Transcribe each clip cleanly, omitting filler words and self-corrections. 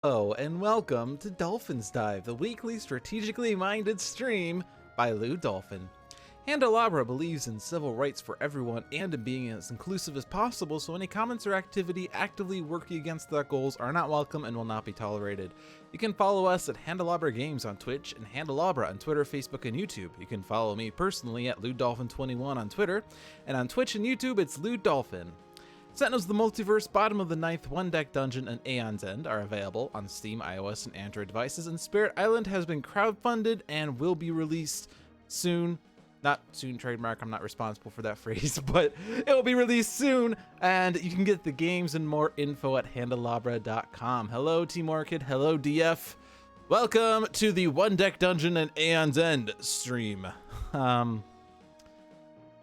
Hello and welcome to Dolphin's Dive, the weekly strategically minded stream by Dolphin. Handelabra believes in civil rights for everyone and in being as inclusive as possible, so any comments or activity actively working against that goals are not welcome and will not be tolerated. You can follow us at Handelabra Games on Twitch and Handelabra on Twitter, Facebook, and YouTube. You can follow me personally at LewDolphin21 on Twitter, and on Twitch and YouTube it's LewDolphin. Sentinels of the Multiverse, Bottom of the Ninth, One Deck Dungeon, and Aeon's End are available on Steam, iOS, and Android devices, and Spirit Island has been crowdfunded and will be released soon. Not soon, trademark, I'm not responsible for that phrase, but it will be released soon, and you can get the games and more info at handelabra.com. Hello, Team Orchid. Hello, DF. Welcome to the One Deck Dungeon and Aeon's End stream.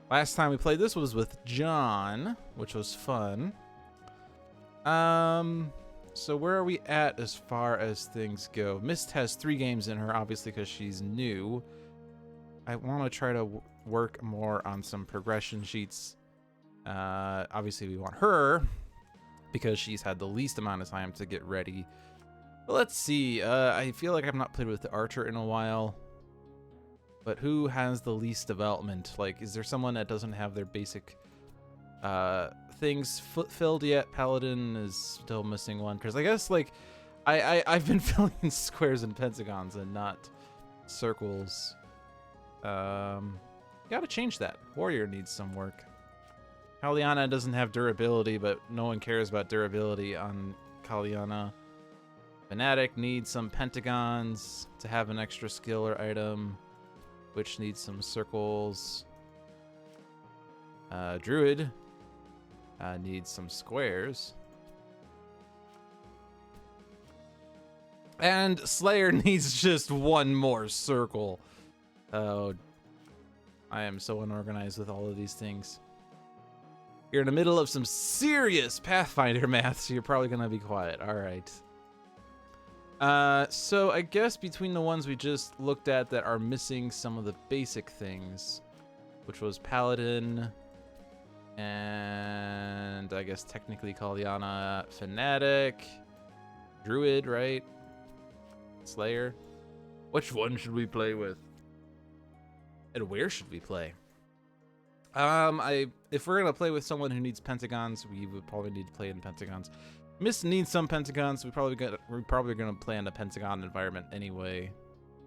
Last time we played this was with John, which was fun. So where are we at as far as things go? Mist has 3 games in her, obviously, because she's new. I want to try to work more on some progression sheets. Obviously, we want her because she's had the least amount of time to get ready. But let's see. I feel like I've not played with the Archer in a while. But who has the least development? Like, is there someone that doesn't have their basic things filled yet? Paladin is still missing one. Because I guess, like, I've been filling squares and pentagons and not circles. Gotta change that. Warrior needs some work. Kaliana doesn't have durability, but no one cares about durability on Kaliana. Fanatic needs some pentagons to have an extra skill or item, which needs some circles. Druid needs some squares. And Slayer needs just one more circle. Oh, I am so unorganized with all of these things. You're in the middle of some serious Pathfinder math, so you're probably gonna be quiet. All right. So I guess between the ones we just looked at that are missing some of the basic things, which was Paladin, and I guess technically Kaliana, Fanatic, Druid, right? Slayer. Which one should we play with? And where should we play? If we're gonna play with someone who needs pentagons, we would probably need to play in pentagons. Mist needs some pentagons. We're probably gonna play in a pentagon environment anyway,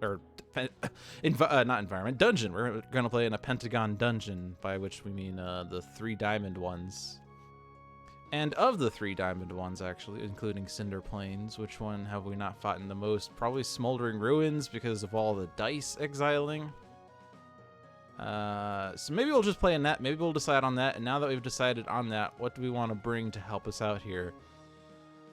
or not environment, dungeon. We're gonna play in a pentagon dungeon, by which we mean the 3 diamond ones. And of the 3 diamond ones, actually, including Cinder Plains, which one have we not fought in the most? Probably Smoldering Ruins because of all the dice exiling. So maybe we'll just play in that. Maybe we'll decide on that. And now that we've decided on that, what do we want to bring to help us out here?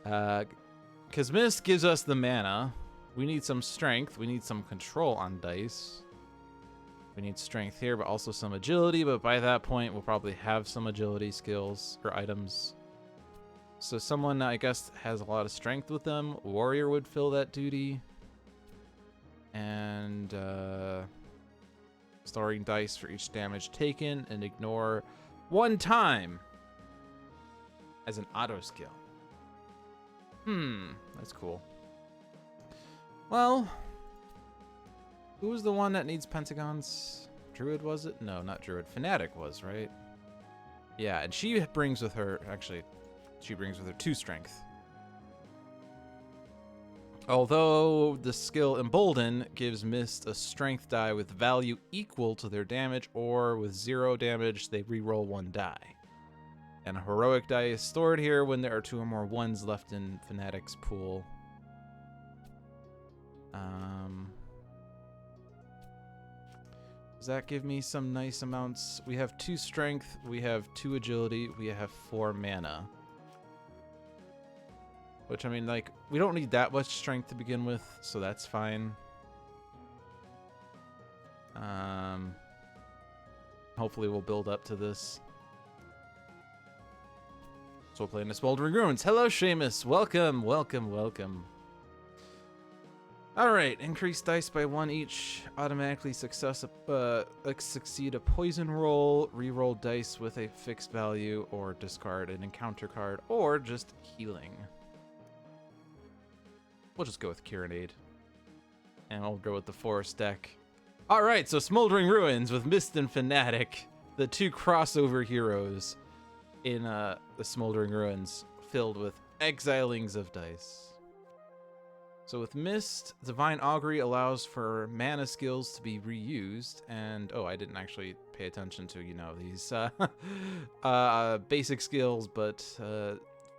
Because Mist gives us the mana. We need some strength. We need some control on dice. We need strength here, but also some agility. But by that point, we'll probably have some agility skills or items. So someone, I guess, has a lot of strength with them. Warrior would fill that duty. And storing dice for each damage taken and ignore 1 time as an auto skill. That's cool. Well, who was the one that needs pentagons? Druid, was it? No, not Druid. Fanatic was, right? Yeah, and she brings with her, actually, she brings with her 2 strength. Although the skill Embolden gives Mist a strength die with value equal to their damage, or with 0 damage, they reroll 1 die. And a heroic die is stored here when there are 2 or more 1s left in Fanatic's pool. Does that give me some nice amounts? We have 2 strength, we have 2 agility, we have 4 mana. Which, I mean, like, we don't need that much strength to begin with, so that's fine. Hopefully we'll build up to this. So we'll play in the Smoldering Ruins. Hello, Seamus. Welcome, welcome, welcome. Alright, increase dice by 1 each. Automatically succeed a poison roll. Reroll dice with a fixed value, or discard an encounter card, or just healing. We'll just go with Kyrenade. And I'll go with the Forest deck. Alright, so Smoldering Ruins with Mist and Fnatic. The two crossover heroes in the Smoldering Ruins, filled with exilings of dice. So with Mist, Divine Augury allows for mana skills to be reused, and I didn't actually pay attention to, these basic skills, but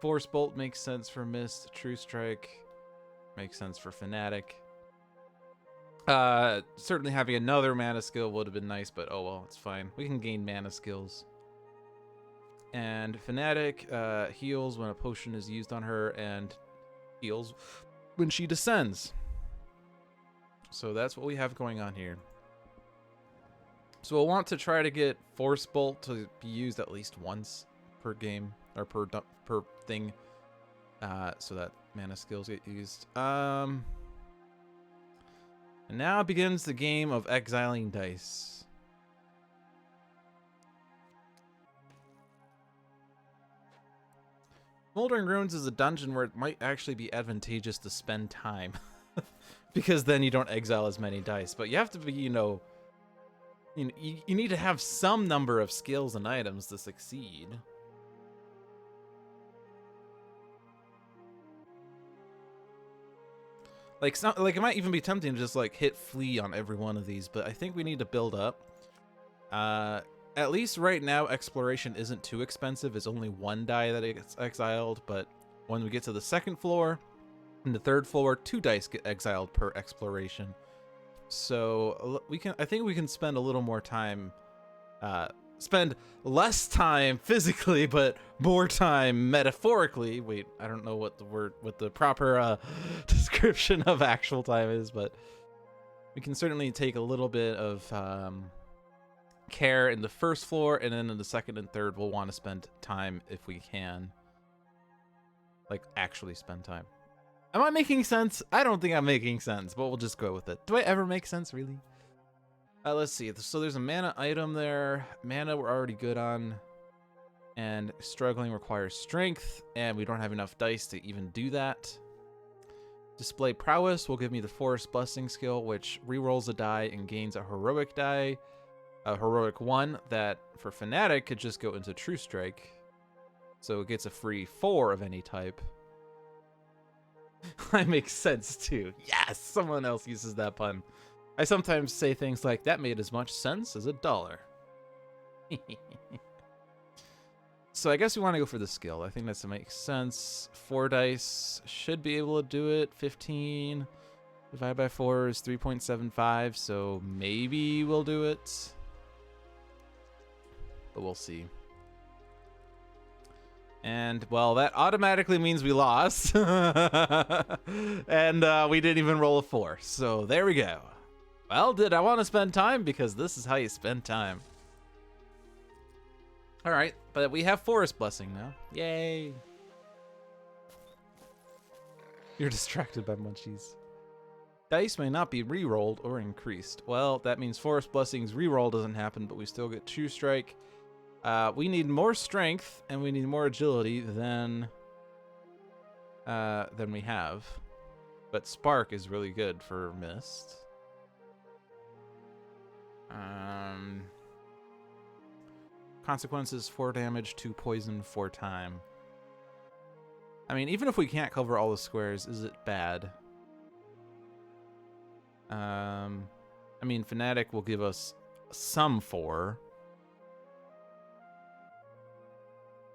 Force Bolt makes sense for Mist, True Strike makes sense for Fnatic. Certainly having another mana skill would have been nice, but oh well, it's fine. We can gain mana skills. And Fnatic heals when a potion is used on her, and heals when she descends. So that's what we have going on here. So we'll want to try to get Force Bolt to be used at least once per game, or per thing, so that mana skills get used. And now begins the game of exiling dice. Smoldering Ruins is a dungeon where it might actually be advantageous to spend time. Because then you don't exile as many dice. But you have to be, you need to have some number of skills and items to succeed. Like it might even be tempting to just hit flee on every one of these, but I think we need to build up. At least right now, exploration isn't too expensive. It's only one die that gets exiled, but when we get to the second floor and the third floor, 2 dice get exiled per exploration. So I think we can spend a little more time, spend less time physically, but more time metaphorically. Wait, I don't know what the proper description of actual time is, but we can certainly take a little bit of care in the first floor, and then in the second and third we'll want to spend time if we can. Actually spend time. Am I making sense? I don't think I'm making sense, but we'll just go with it. Do I ever make sense, really? Let's see. So there's a mana item there. Mana we're already good on. And struggling requires strength, and we don't have enough dice to even do that. Display Prowess will give me the Forest Blessing skill, which rerolls a die and gains a heroic die. A heroic 1 that for Fnatic could just go into True Strike. So it gets a free 4 of any type. That makes sense too. Yes, someone else uses that pun. I sometimes say things like, that made as much sense as $1. So I guess we want to go for the skill. I think that makes sense. 4 dice should be able to do it. 15 divided by 4 is 3.75, so maybe we'll do it. But we'll see. And, well, that automatically means we lost. And we didn't even roll a 4. So there we go. Well, did I want to spend time? Because this is how you spend time. Alright, but we have Forest Blessing now. Yay! You're distracted by munchies. Dice may not be re-rolled or increased. Well, that means Forest Blessing's re-roll doesn't happen, but we still get True Strike. We need more strength and we need more agility than we have. But Spark is really good for Mist. Consequences: 4 damage, 2 poison, 4 time. I mean, even if we can't cover all the squares, is it bad? I mean, Fnatic will give us some 4.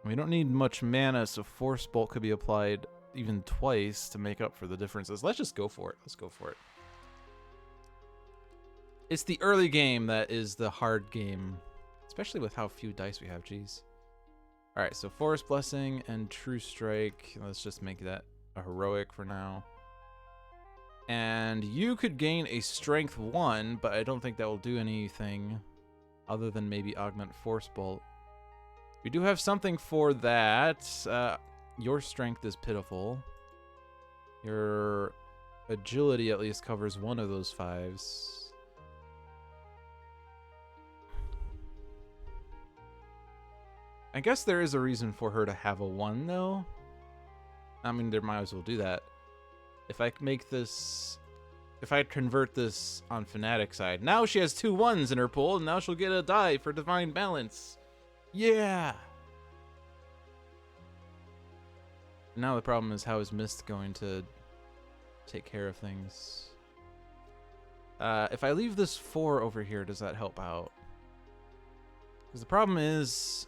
We don't need much mana, so Force Bolt could be applied even twice to make up for the differences. Let's just go for it. Let's go for it. It's the early game that is the hard game, especially with how few dice we have. Jeez. All right, so Forest Blessing and True Strike. Let's just make that a heroic for now. And you could gain a Strength 1, but I don't think that will do anything other than maybe augment Force Bolt. We do have something for that. Your strength is pitiful. Your agility at least covers one of those 5s. I guess there is a reason for her to have a 1, though. I mean, they might as well do that. If I make this... If I convert this on Fnatic side, now she has 2 1s in her pool, and now she'll get a die for Divine Balance. Yeah! Now the problem is, how is Mist going to take care of things? If I leave this 4 over here, does that help out? Because the problem is...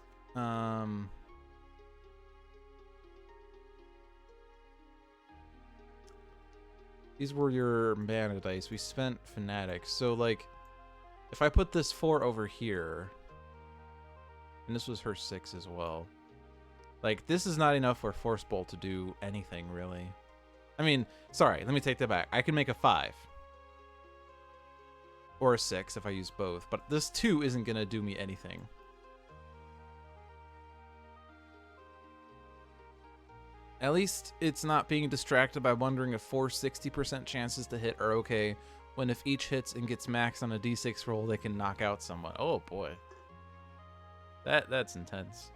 these were your mana dice. We spent Fnatic. So, like, if I put this 4 over here, and this was her 6 as well, like, this is not enough for Force Bolt to do anything, really. I mean, sorry, let me take that back. I can make a 5. Or a 6 if I use both. But this 2 isn't going to do me anything. At least it's not being distracted by wondering if 4 60% chances to hit are okay, when if each hits and gets maxed on a d6 roll, they can knock out someone. Oh boy. That's intense.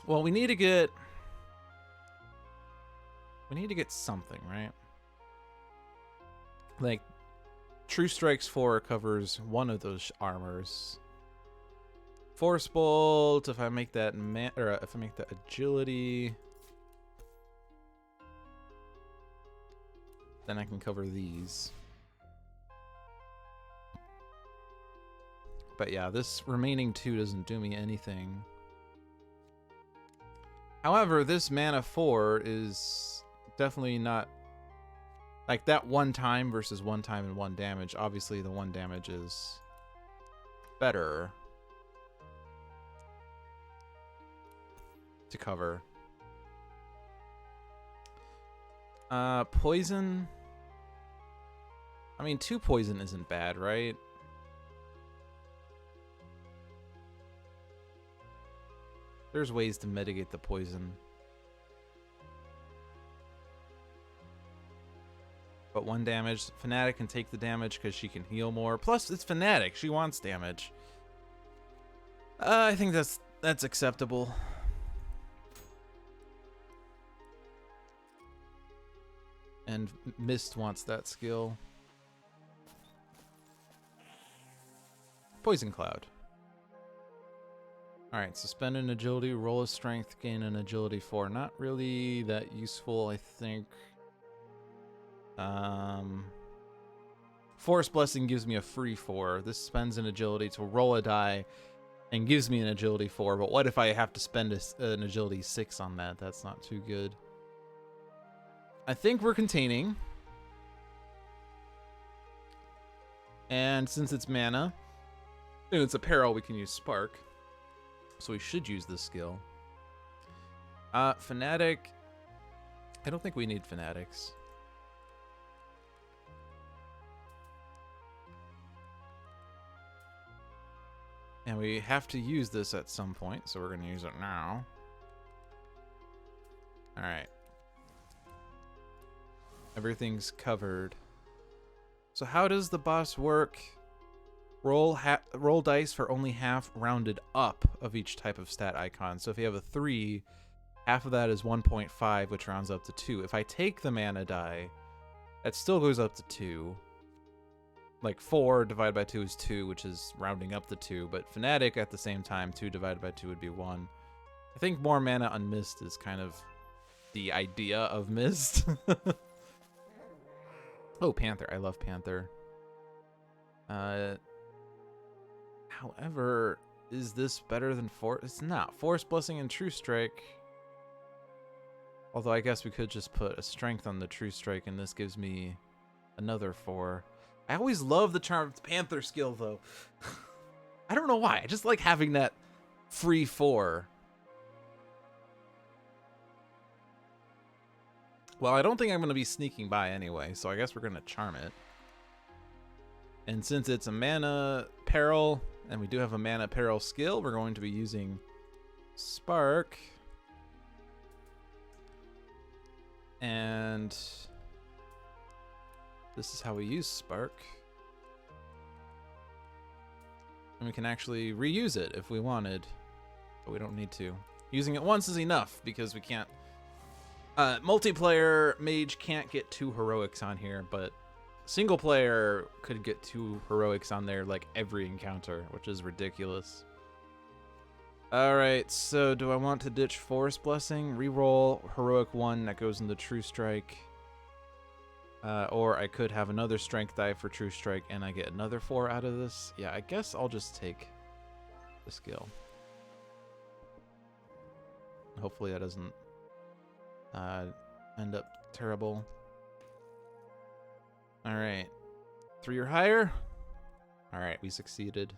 Well, we need to get something, right? Like, True Strikes 4 covers one of those armors. Force Bolt, if I make that if I make that agility, then I can cover these. But yeah, this remaining 2 doesn't do me anything. However, this mana 4 is definitely not like that 1 time versus 1 time and 1 damage. Obviously, the 1 damage is better to cover. Poison. I mean, 2 poison isn't bad, right? There's ways to mitigate the poison. But 1 damage. Fnatic can take the damage because she can heal more. Plus, it's Fnatic. She wants damage. I think that's acceptable. And Mist wants that skill. Poison Cloud. Alright, suspend an agility, roll a strength, gain an agility 4. Not really that useful, I think. Force Blessing gives me a free 4. This spends an agility to roll a die and gives me an agility 4. But what if I have to spend an agility 6 on that? That's not too good. I think we're containing. And since it's mana, and it's a peril, we can use Spark. So we should use this skill. Fnatic. I don't think we need Fanatics. And we have to use this at some point, so we're going to use it now. Alright. Everything's covered. So how does the boss work? Roll dice for only half rounded up of each type of stat icon. So if you have a 3, half of that is 1.5, which rounds up to 2. If I take the mana die, that still goes up to 2. Like 4 divided by 2 is 2, which is rounding up to 2. But Fnatic at the same time, 2 divided by 2 would be 1. I think more mana on Mist is kind of the idea of Mist. Oh, Panther. I love Panther. However, is this better than Force? It's not. Force Blessing and True Strike. Although I guess we could just put a strength on the True Strike, and this gives me another 4. I always love the Charmed Panther skill, though. I don't know why. I just like having that free 4. Well, I don't think I'm going to be sneaking by anyway, so I guess we're going to charm it. And since it's a mana peril, and we do have a mana peril skill, we're going to be using Spark. And this is how we use Spark. And we can actually reuse it if we wanted, but we don't need to. Using it once is enough because we can't... multiplayer mage can't get 2 heroics on here, but single player could get 2 heroics on there like every encounter, which is ridiculous. Alright, so do I want to ditch Forest Blessing? Reroll heroic 1 that goes into True Strike. Or I could have another strength die for True Strike and I get another 4 out of this. Yeah, I guess I'll just take the skill. Hopefully that doesn't end up terrible. Alright. 3 or higher? Alright, we succeeded.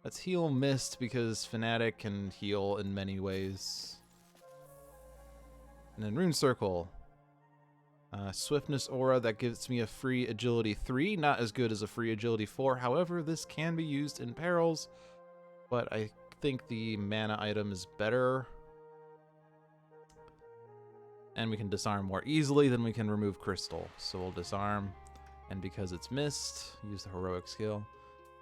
Let's heal Mist because Fanatic can heal in many ways. And then Rune Circle. Swiftness Aura, that gives me a free Agility 3. Not as good as a free Agility 4. However, this can be used in perils. But I think the mana item is better. And we can disarm more easily than we can remove Crystal. So we'll disarm. And because it's Mist, use the heroic skill.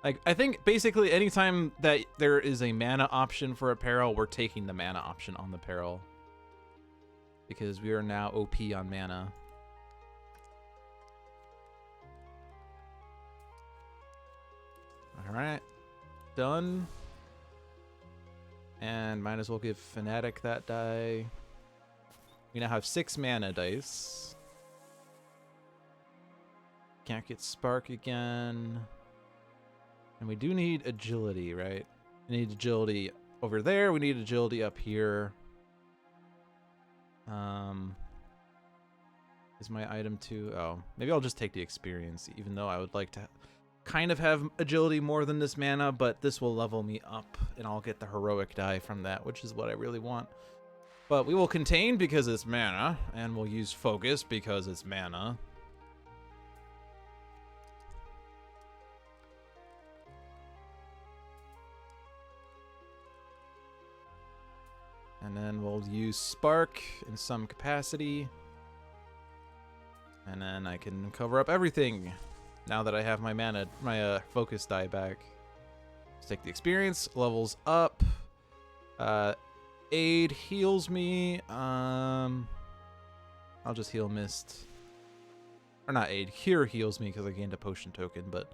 I think basically anytime that there is a mana option for a peril, we're taking the mana option on the peril. Because we are now OP on mana. Alright. Done. And might as well give Fanatic that die. We now have 6 mana dice. Can't get Spark again. And we do need agility, right? We need agility over there. We need agility up here. Is my item too? Oh, maybe I'll just take the experience, even though I would like to kind of have agility more than this mana, but this will level me up and I'll get the heroic die from that, which is what I really want. But we will contain because it's mana, and we'll use focus because it's mana. And then we'll use Spark in some capacity. And then I can cover up everything now that I have my mana, my focus die back. Let's take the experience, levels up. Aid heals me. I'll just heal Mist. Or not aid, Cure heals me because I gained a potion token, but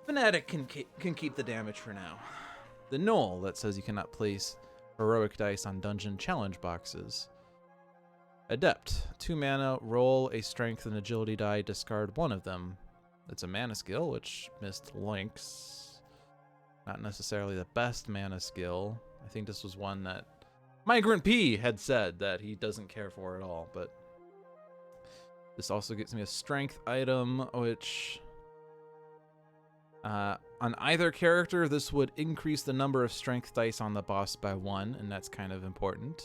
Fanatic can keep the damage for now. The Null that says you cannot place heroic dice on dungeon challenge boxes. Adept, 2 mana, roll a strength and agility die, discard 1 of them. It's a mana skill, which Mist links. Not necessarily the best mana skill. I think this was one that Migrant P had said that he doesn't care for at all, but this also gets me a strength item, which on either character, this would increase the number of strength dice on the boss by 1, and that's kind of important.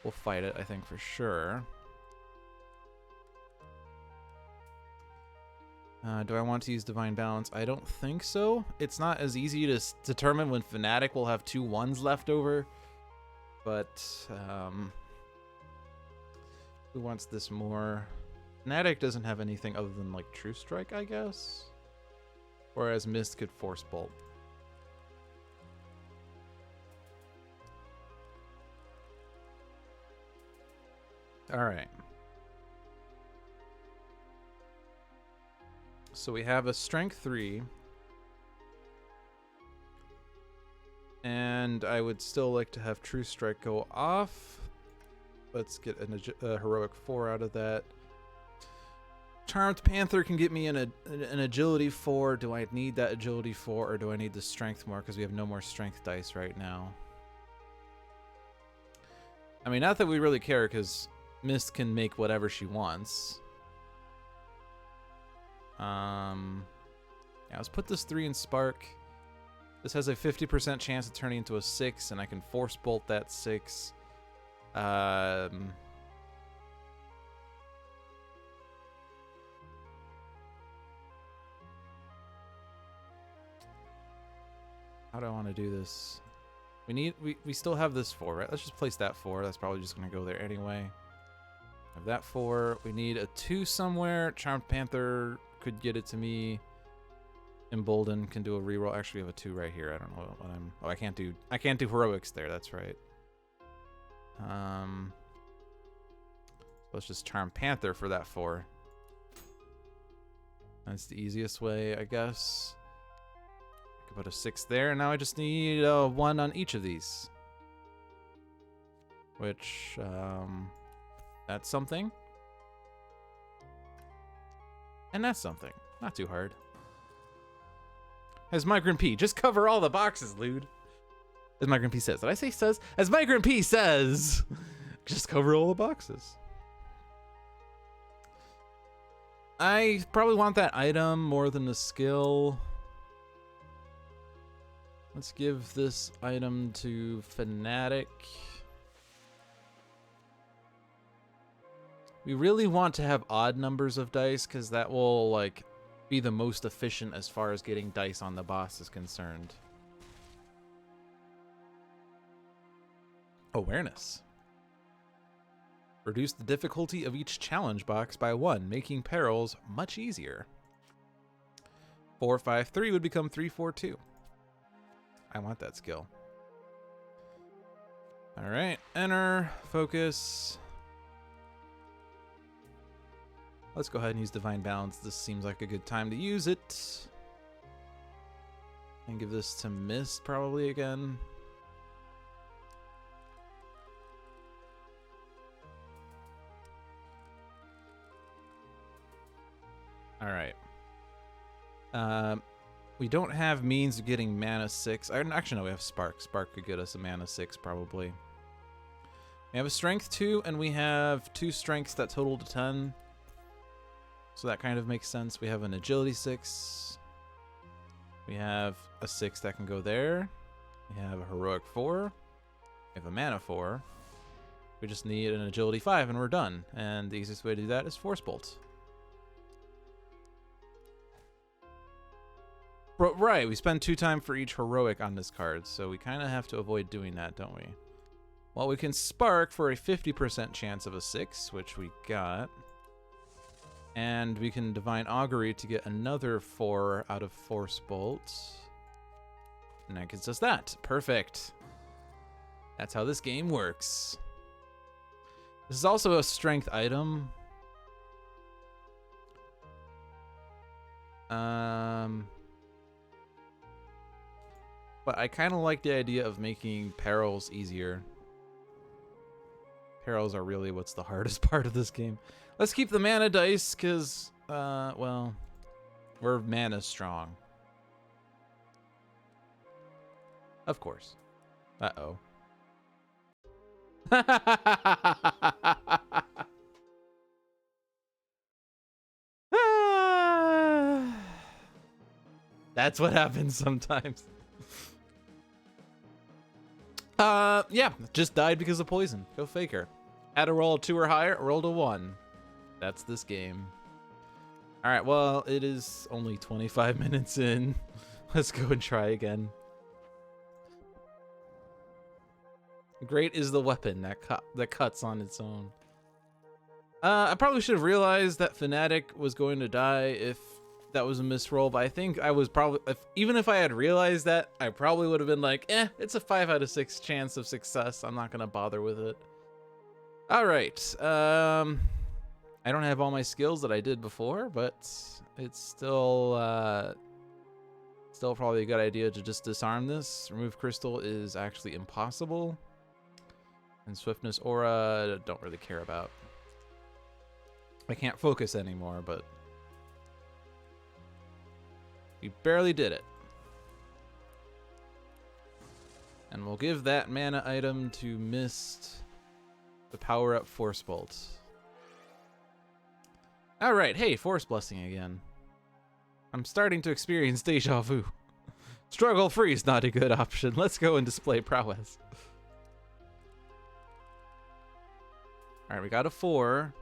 We'll fight it, I think, for sure. Do I want to use Divine Balance? I don't think so. It's not as easy to determine when Fanatic will have 2 1s left over. But, who wants this more? Fanatic doesn't have anything other than, like, True Strike, I guess? Whereas Mist could Force Bolt. Alright. So we have a Strength 3. And I would still like to have True Strike go off. Let's get a Heroic 4 out of that. Charmed Panther can get me an Agility 4. Do I need that Agility 4 or do I need the Strength more? Because we have no more Strength dice right now. I mean, not that we really care because Mist can make whatever she wants. Yeah, let's put this 3 in Spark. This has a 50% chance of turning into a 6, and I can Force Bolt that 6. How do I want to do this? We still have this 4, right? Let's just place that 4. That's probably just going to go there anyway. Have that 4. We need a 2 somewhere. Charmed Panther could get it to me. Embolden can do a reroll. Actually, we have a 2 right here. I don't know what I'm. Oh, I can't do heroics there. That's right. Let's just charm Panther for that 4. That's the easiest way, I guess. I can put a 6 there. Now I just need a 1 on each of these. Which, that's something. And that's something. Not too hard. As Migrant P, just cover all the boxes, Lude. As Migrant P says. Did I say says? As Migrant P says, just cover all the boxes. I probably want that item more than the skill. Let's give this item to Fanatic. We really want to have odd numbers of dice because that will like be the most efficient as far as getting dice on the boss is concerned. Awareness. Reduce the difficulty of each challenge box by 1, making perils much easier. 4-5-3 would become 3-4-2. I want that skill. All right, enter, focus. Let's go ahead and use Divine Balance. This seems like a good time to use it. And give this to Mist probably again. All right. We don't have means of getting mana 6. Actually, no, we have Spark. Spark could get us a mana 6 probably. We have a Strength 2, and we have 2 Strengths that total to 10. So that kind of makes sense. We have an Agility 6. We have a 6 that can go there. We have a Heroic 4. We have a Mana 4. We just need an Agility 5 and we're done. And the easiest way to do that is Force Bolt. Right, we spend 2 time for each Heroic on this card, so we kind of have to avoid doing that, don't we? Well, we can Spark for a 50% chance of a 6, which we got. And we can Divine Augury to get another 4 out of Force Bolt. And that gets us that. Perfect. That's how this game works. This is also a strength item. But I kind of like the idea of making perils easier. Perils are really what's the hardest part of this game. Let's keep the mana dice, because, well, we're mana strong. Of course. Uh-oh. That's what happens sometimes. Yeah, just died because of poison. Go Faker. Had a roll of 2 or higher, rolled a 1. That's this game. All right, well, it is only 25 minutes in. Let's go and try again. Great is the weapon that cuts on its own. I probably should have realized that Fanatic was going to die if that was a misroll, but I think I was probably, even if I had realized that, I probably would have been like, it's a 5 out of 6 chance of success. I'm not going to bother with it. All right. I don't have all my skills that I did before, but it's still probably a good idea to just disarm this. Remove Crystal is actually impossible. And Swiftness Aura, don't really care about. I can't focus anymore, but we barely did it. And we'll give that mana item to Mist to power up Force Bolt. Alright, hey, Force Blessing again. I'm starting to experience deja vu. Struggle free is not a good option. Let's go and display prowess. Alright, we got a 4.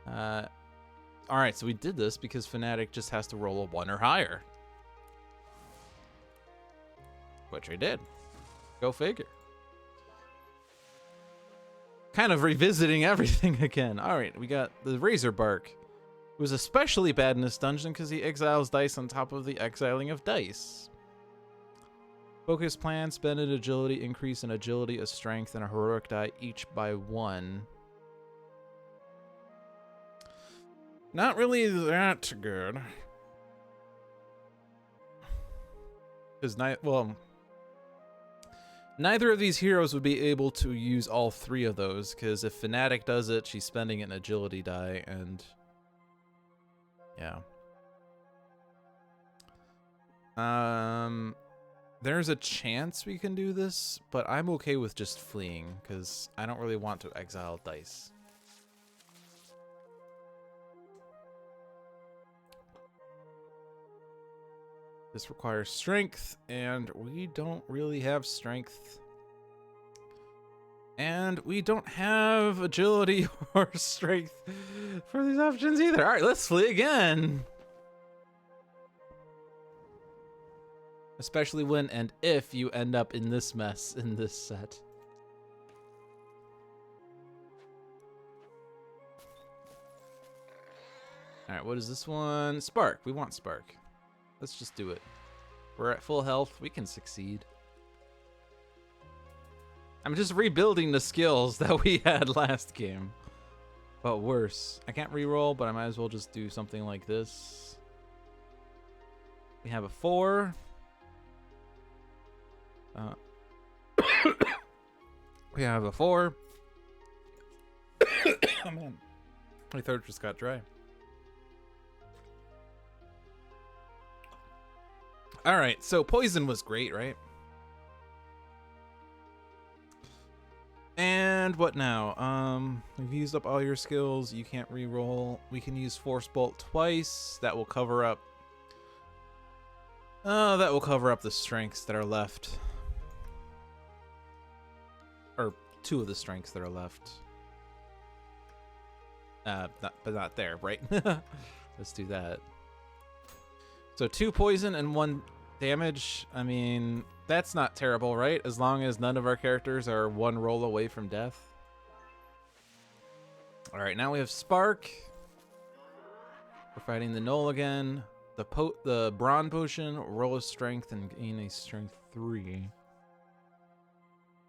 Alright, so we did this because Fanatic just has to roll a 1 or higher. Which I did. Go figure. Kind of revisiting everything again. Alright, we got the Razor Bark. It was especially bad in this dungeon because he exiles dice on top of the exiling of dice. Focus plan, spend an agility, increase in agility, a strength, and a heroic die each by 1. Not really that good. Because neither of these heroes would be able to use all 3 of those, because if Fnatic does it, she's spending an agility die, and yeah. There's a chance we can do this, but I'm okay with just fleeing, because I don't really want to exile dice. This requires strength, and we don't really have strength. And we don't have agility or strength for these options either. All right, let's flee again. Especially when and if you end up in this mess in this set. All right, what is this one? Spark. We want Spark. Let's just do it. We're at full health. We can succeed. I'm just rebuilding the skills that we had last game. But worse. I can't reroll, but I might as well just do something like this. We have a 4. We have a 4. Oh man. My throat just got dry. Alright, so poison was great, right? And what now? We've used up all your skills. You can't reroll. We can use Force Bolt twice. That will cover up. That will cover up the strengths that are left. Or 2 of the strengths that are left. But not there, right? Let's do that. So 2 poison and 1 damage. I mean, that's not terrible, right? As long as none of our characters are 1 roll away from death. All right, now we have Spark. We're fighting the Null again. The Brawn Potion, roll a strength and gain a strength 3.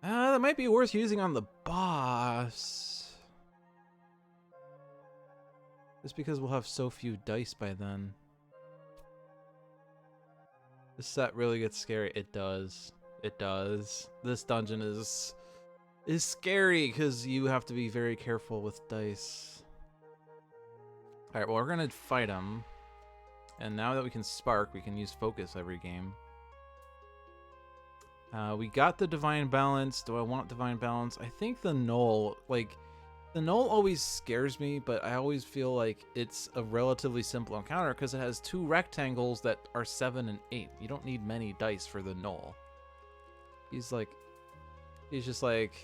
That might be worth using on the boss. Just because we'll have so few dice by then. This set really gets scary. It does. It does. This dungeon is scary because you have to be very careful with dice. Alright, well, we're going to fight him. And now that we can Spark, we can use Focus every game. We got the Divine Balance. Do I want Divine Balance? I think the Null, the Null always scares me, but I always feel like it's a relatively simple encounter because it has 2 rectangles that are 7 and 8. You don't need many dice for the Null. He's just like,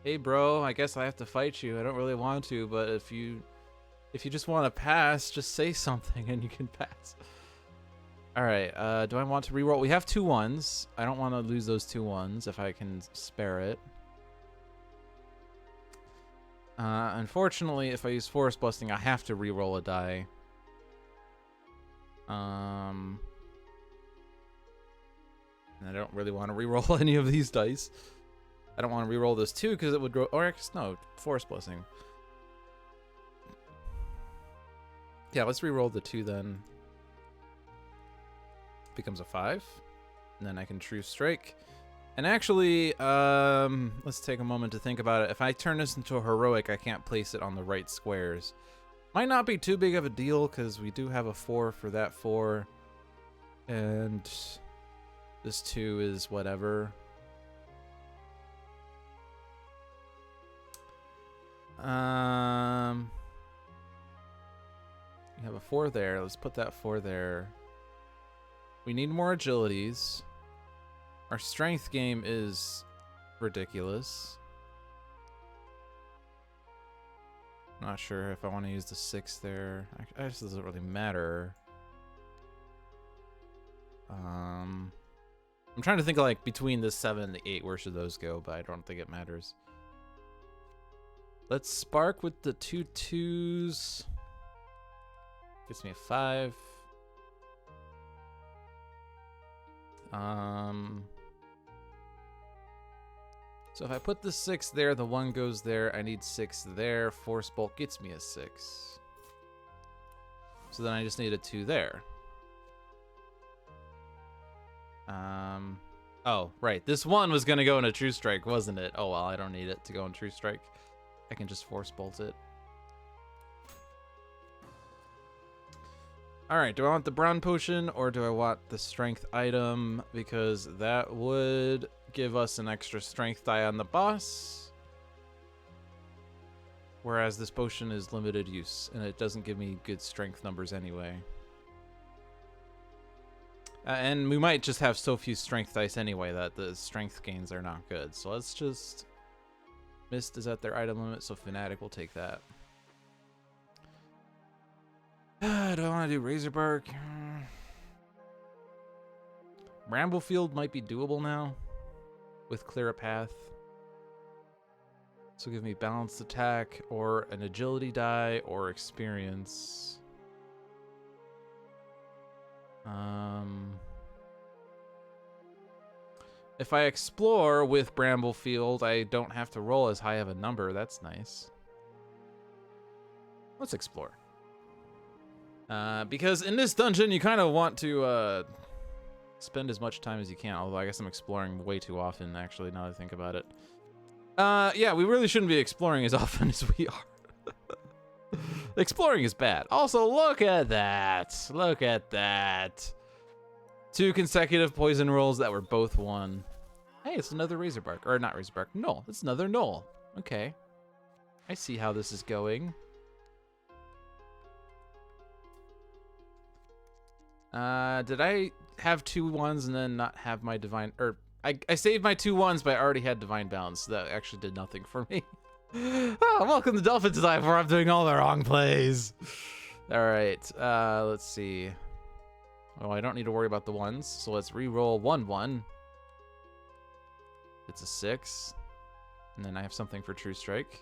hey bro, I guess I have to fight you. I don't really want to, but if you just want to pass, just say something and you can pass. All right, do I want to reroll? We have 2 1s. I don't want to lose those 2 1s if I can spare it. Unfortunately, if I use Force Busting, I have to reroll a die. And I don't really want to reroll any of these dice. I don't want to reroll this 2 because it would grow. Or actually, no, Force Blessing. Yeah, let's reroll the 2 then. Becomes a 5. And then I can True Strike. And actually, let's take a moment to think about it. If I turn this into a heroic, I can't place it on the right squares. Might not be too big of a deal because we do have a 4 for that 4. And this 2 is whatever. You have a 4 there. Let's put that 4 there. We need more agilities. Our strength game is ridiculous. Not sure if I want to use the 6 there. I guess it doesn't really matter. I'm trying to think of like between the 7 and the 8, where should those go, but I don't think it matters. Let's Spark with the 2 2s. Gets me a 5. So if I put the 6 there, the 1 goes there. I need 6 there. Force Bolt gets me a 6. So then I just need a 2 there. Oh, right. This 1 was going to go in a True Strike, wasn't it? Oh, well, I don't need it to go in True Strike. I can just Force Bolt it. Alright, do I want the brown potion or do I want the strength item? Because that would give us an extra strength die on the boss. Whereas this potion is limited use, and it doesn't give me good strength numbers anyway. And we might just have so few strength dice anyway that the strength gains are not good. So let's just... Mist is at their item limit, so Fnatic will take that. Do I want to do Razorbark? Bramblefield might be doable now with Clear a Path. So give me balanced attack or an agility die or experience. If I explore with Bramblefield, I don't have to roll as high of a number. That's nice. Let's explore. Because in this dungeon, you kind of want to spend as much time as you can. Although I guess I'm exploring way too often, actually, now that I think about it. Yeah, we really shouldn't be exploring as often as we are. Exploring is bad. Also, look at that. Look at that. 2 consecutive poison rolls that were both 1. Hey, it's another Razorbark. Or not Razorbark. Null. It's another Null. Okay. I see how this is going. Did I have 2 1s and then not have my divine... Or, I saved my 2 1s, but I already had divine balance, so that actually did nothing for me. Oh, welcome to Dolphin Design, where I'm doing all the wrong plays. Alright, let's see. Oh, I don't need to worry about the 1s, so let's re-roll 1 1. It's a 6. And then I have something for True Strike.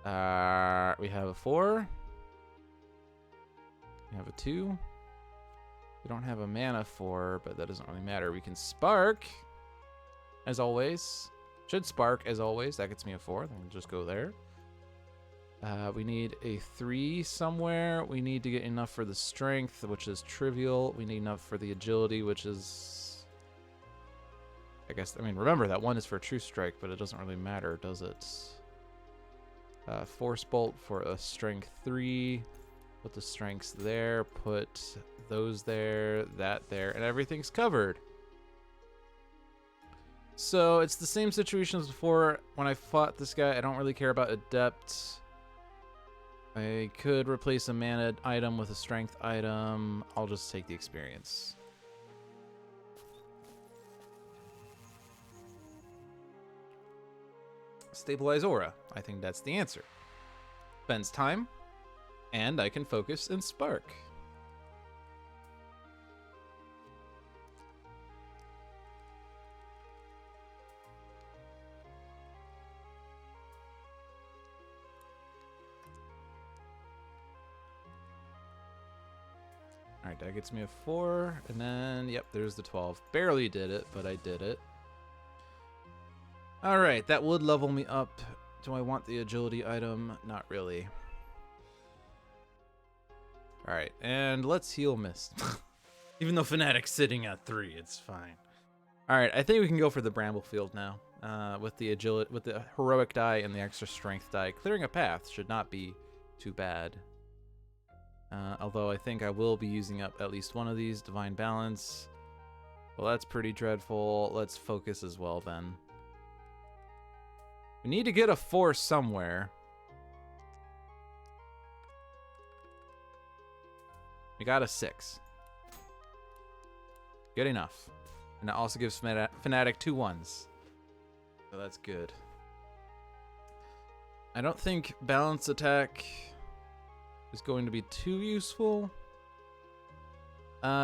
We have a 4. We have a 2. We don't have a mana 4, but that doesn't really matter. We can Spark, as always. Should Spark, as always. That gets me a 4. Then we'll just go there. We need a 3 somewhere. We need to get enough for the Strength, which is trivial. We need enough for the Agility, which is... I guess, I mean, remember, that 1 is for True Strike, but it doesn't really matter, does it? Force Bolt for a Strength 3. Put the Strengths there. Put those there, that there, and everything's covered. So it's the same situation as before. When I fought this guy, I don't really care about Adept. I could replace a mana item with a strength item. I'll just take the experience. Stabilize Aura. I think that's the answer. Spends time, and I can focus and Spark. Alright, that gets me a 4, and then, yep, there's the 12. Barely did it, but I did it. Alright, that would level me up. Do I want the agility item? Not really. Alright, and let's heal Mist. Even though Fnatic's sitting at 3, it's fine. Alright, I think we can go for the Bramblefield now. With the agility, with the heroic die and the extra strength die. Clearing a path should not be too bad. Although I think I will be using up at least one of these. Divine Balance. Well, that's pretty dreadful. Let's focus as well then. We need to get a 4 somewhere. We got a 6. Good enough. And it also gives Fnatic 2 1s. So that's good. I don't think Balance Attack is going to be too useful.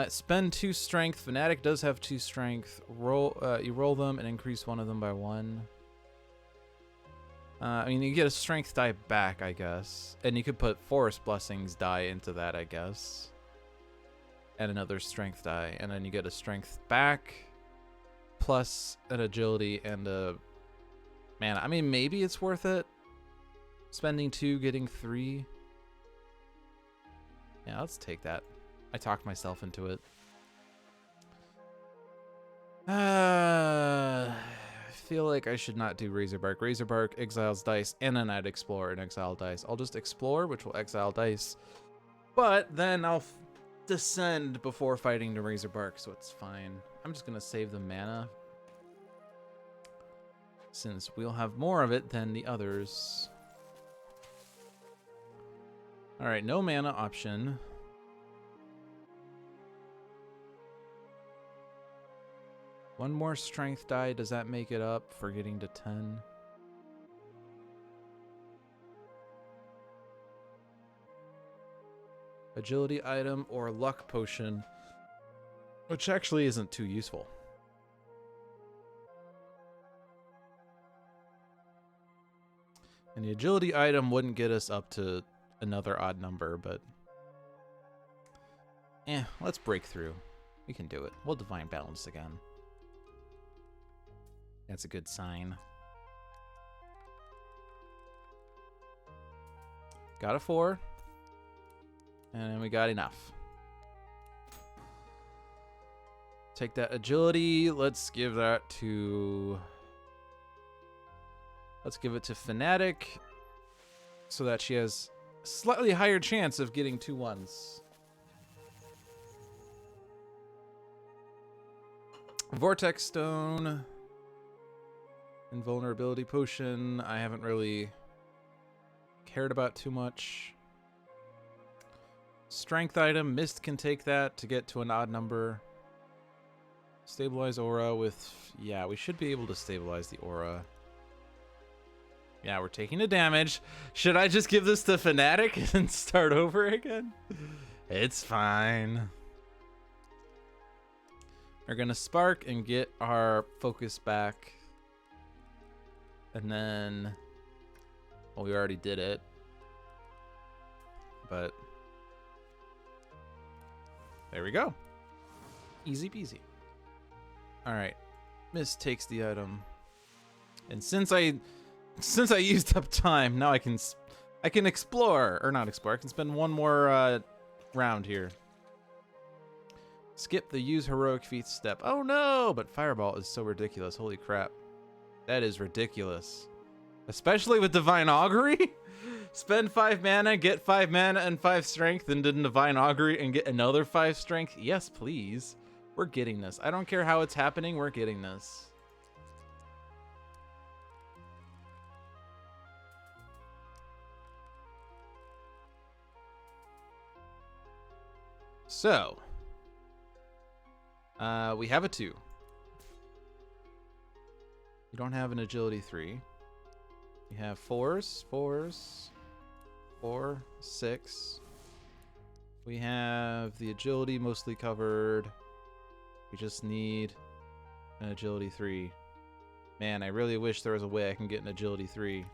Spend 2 strength. Fnatic does have 2 strength. You roll them and increase one of them by 1. I mean, you get a strength die back, I guess. And you could put Forest Blessings die into that, I guess. And another strength die. And then you get a strength back, plus an agility and a... Man, I mean, maybe it's worth it. Spending 2, getting 3. Yeah, let's take that. I talked myself into it. I feel like I should not do Razorbark. Razorbark exiles dice, and then I'd explore and exile dice. I'll just explore, which will exile dice. But then I'll descend before fighting the Razorbark, so it's fine. I'm just going to save the mana, since we'll have more of it than the others. Alright, no mana option. One more strength die. Does that make it up for getting to 10? Agility item or luck potion, which actually isn't too useful. And the agility item wouldn't get us up to another odd number, but... let's break through. We can do it. We'll Divine Balance again. That's a good sign. Got a 4. And we got enough. Take that agility. Let's give that to... Let's give it to Fanatic, so that she has a slightly higher chance of getting 2 1s. Vortex Stone. Invulnerability Potion. I haven't really cared about too much. Strength item. Mist can take that to get to an odd number. Stabilize aura with... Yeah, we should be able to stabilize the aura. Yeah, we're taking the damage. Should I just give this to Fanatic and start over again? It's fine. We're gonna spark and get our focus back. And then... Well, we already did it. But... There we go. Easy peasy. Alright. Mist takes the item. And since I used up time, now I can explore. Or not explore. I can spend one more round here. Skip the use heroic feats step. Oh no! But Fireball is so ridiculous. Holy crap. That is ridiculous. Especially with Divine Augury. Spend 5 mana, get 5 mana and 5 strength, and then Divine Augury and get another 5 strength. Yes, please. We're getting this. I don't care how it's happening. We're getting this. So, we have a 2. You don't have an agility 3. You have 4s, 4, 6. We have the agility mostly covered. We just need an agility 3. Man, I really wish there was a way I can get an agility 3.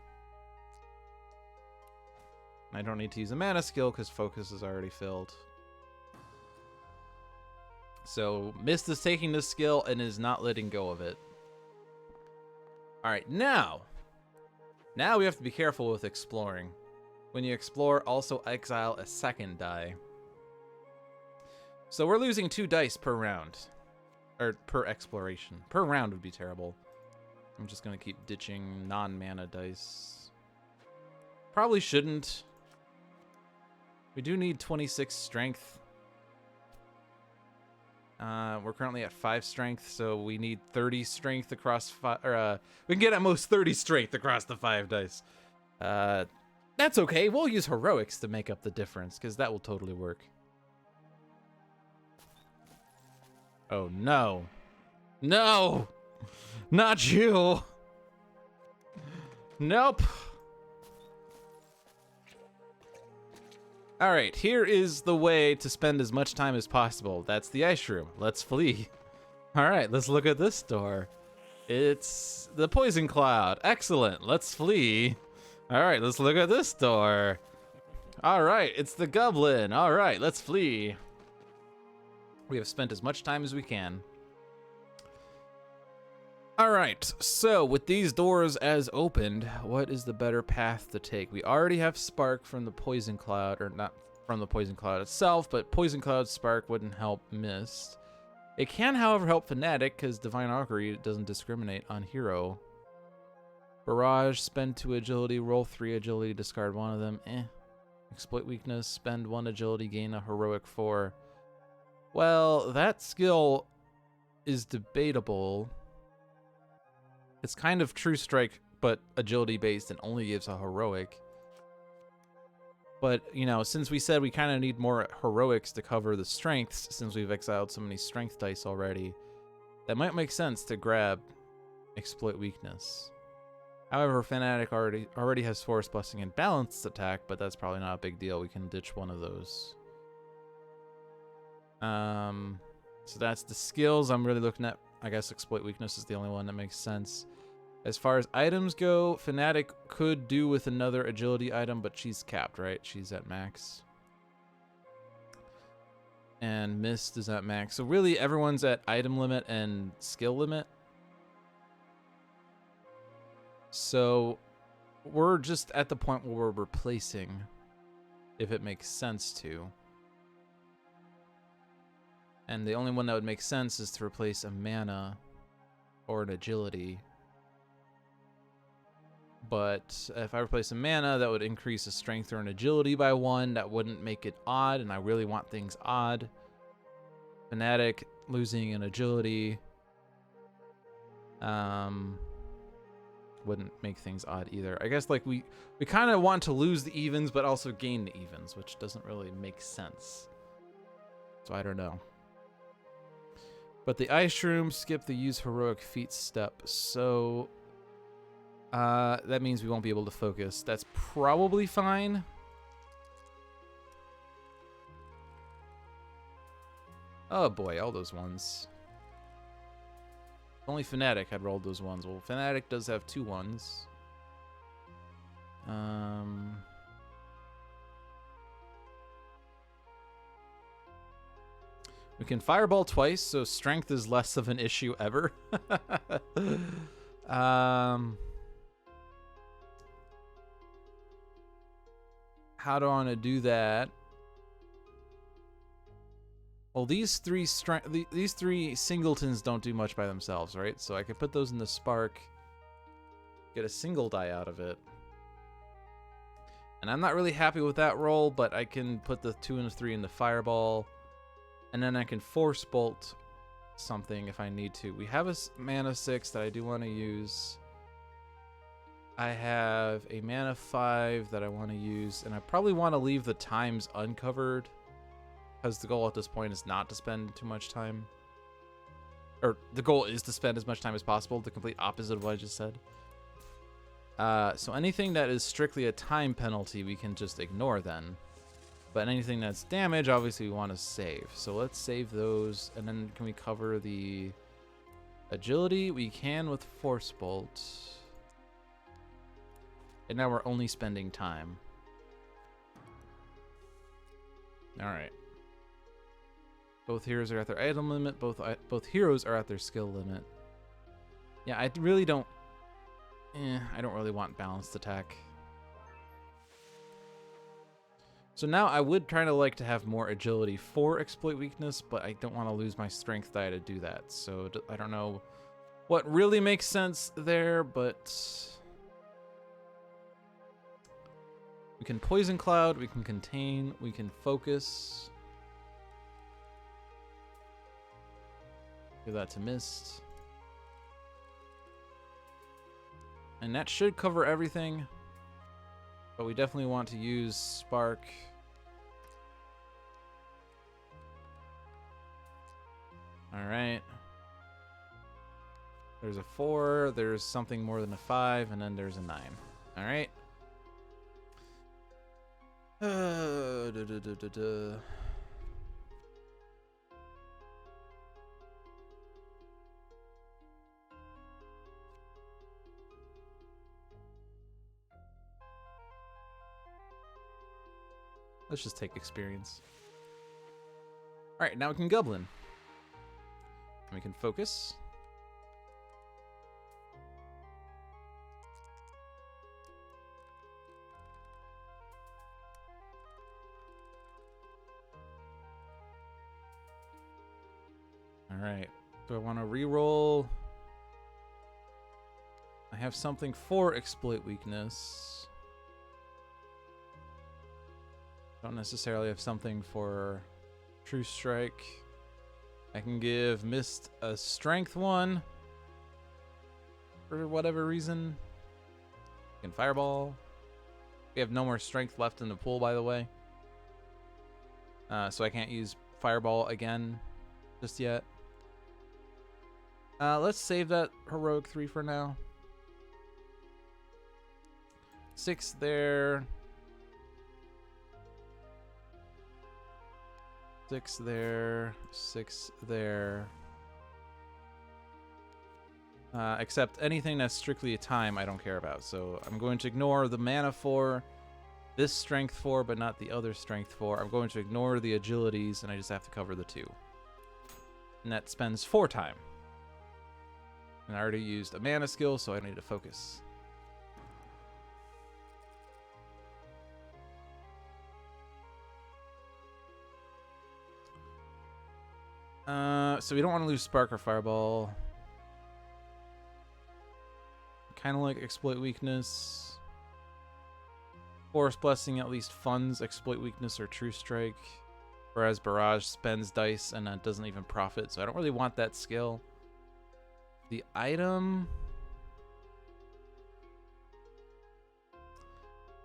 I don't need to use a mana skill because focus is already filled. So, Mist is taking this skill and is not letting go of it. Alright, now we have to be careful with exploring. When you explore, also exile a second die. So we're losing 2 dice per round. Or per exploration. Per round would be terrible. I'm just going to keep ditching non-mana dice. Probably shouldn't. We do need 26 strength. We're currently at 5 strength, so we need 30 strength across 5. Or we can get at most 30 strength across the 5 dice. That's okay. We'll use heroics to make up the difference, because that will totally work. Oh no! No! Not you! Nope. Alright, here is the way to spend as much time as possible. That's the ice room. Let's flee. Alright, let's look at this door. It's the poison cloud. Excellent. Let's flee. All right, let's look at this door. All right, it's the goblin. All right, let's flee. We have spent as much time as we can. All right, so with these doors as opened, what is the better path to take? We already have spark from the poison cloud, or not from the poison cloud itself, but poison cloud spark wouldn't help mist. It can, however, help Fanatic because Divine Augury doesn't discriminate on hero. Barrage, spend 2 agility, roll 3 agility, discard one of them. Exploit weakness, spend 1 agility, gain a heroic 4. Well, that skill is debatable. It's kind of True Strike, but agility based and only gives a heroic. But, you know, since we said we kind of need more heroics to cover the strengths, since we've exiled so many strength dice already, that might make sense to grab Exploit Weakness. However, Fanatic already has Force Blessing and Balanced Attack, but that's probably not a big deal. We can ditch one of those. So that's the skills I'm really looking at. I guess Exploit Weakness is the only one that makes sense. As far as items go, Fanatic could do with another agility item, but she's capped, right? She's at max. And Mist is at max. So really everyone's at item limit and skill limit. So we're just at the point where we're replacing, if it makes sense to. And the only one that would make sense is to replace a mana or an agility. But if I replace a mana, that would increase a strength or an agility by 1. That wouldn't make it odd, and I really want things odd. Fanatic losing an agility wouldn't make things odd either. I guess like we kind of want to lose the evens, but also gain the evens, which doesn't really make sense. So I don't know. But the Ice Shroom skip the use heroic feat step, so that means we won't be able to focus. That's probably fine. Oh boy, all those ones. Only Fanatic had rolled those ones. Well, Fanatic does have 2 ones. We can fireball twice, so strength is less of an issue ever. How do I want to do that? Well, these three singletons don't do much by themselves, right? So I could put those in the spark, get a single die out of it. And I'm not really happy with that roll, but I can put the 2 and the 3 in the fireball. And then I can force bolt something if I need to. We have a mana 6 that I do want to use. I have a mana 5 that I want to use, and I probably want to leave the times uncovered, because the goal at this point is not to spend too much time. Or the goal is to spend as much time as possible, the complete opposite of what I just said. So anything that is strictly a time penalty, we can just ignore then. But anything that's damage, obviously we want to save. So let's save those, and then can we cover the agility? We can with Force Bolt. And now we're only spending time. Alright. Both heroes are at their item limit. Both heroes are at their skill limit. Yeah, I really don't... I don't really want balanced attack. So now I would kind of like to have more agility for exploit weakness, but I don't want to lose my strength die to do that. So I don't know what really makes sense there, but... We can Poison Cloud, we can Contain, we can Focus. Give that to Mist. And that should cover everything. But we definitely want to use Spark. Alright. There's a 4, there's something more than a 5, and then there's a 9. Alright. Let's just take experience. All right, now we can Goblin. We can focus. All right. Do I want to reroll? I have something for exploit weakness. Don't necessarily have something for True Strike. I can give Mist a strength 1 for whatever reason. I can Fireball. We have no more strength left in the pool, by the way. So I can't use Fireball again just yet. Let's save that Heroic 3 for now. 6 there. 6 there. 6 there. Except anything that's strictly a time I don't care about. So I'm going to ignore the mana 4, this strength 4, but not the other strength 4. I'm going to ignore the agilities, and I just have to cover the 2. And that spends 4 time. And I already used a mana skill, so I need to focus. So we don't want to lose Spark or Fireball. Kind of like Exploit Weakness. Forest Blessing at least funds Exploit Weakness or True Strike. Whereas Barrage spends dice and doesn't even profit, so I don't really want that skill. The item...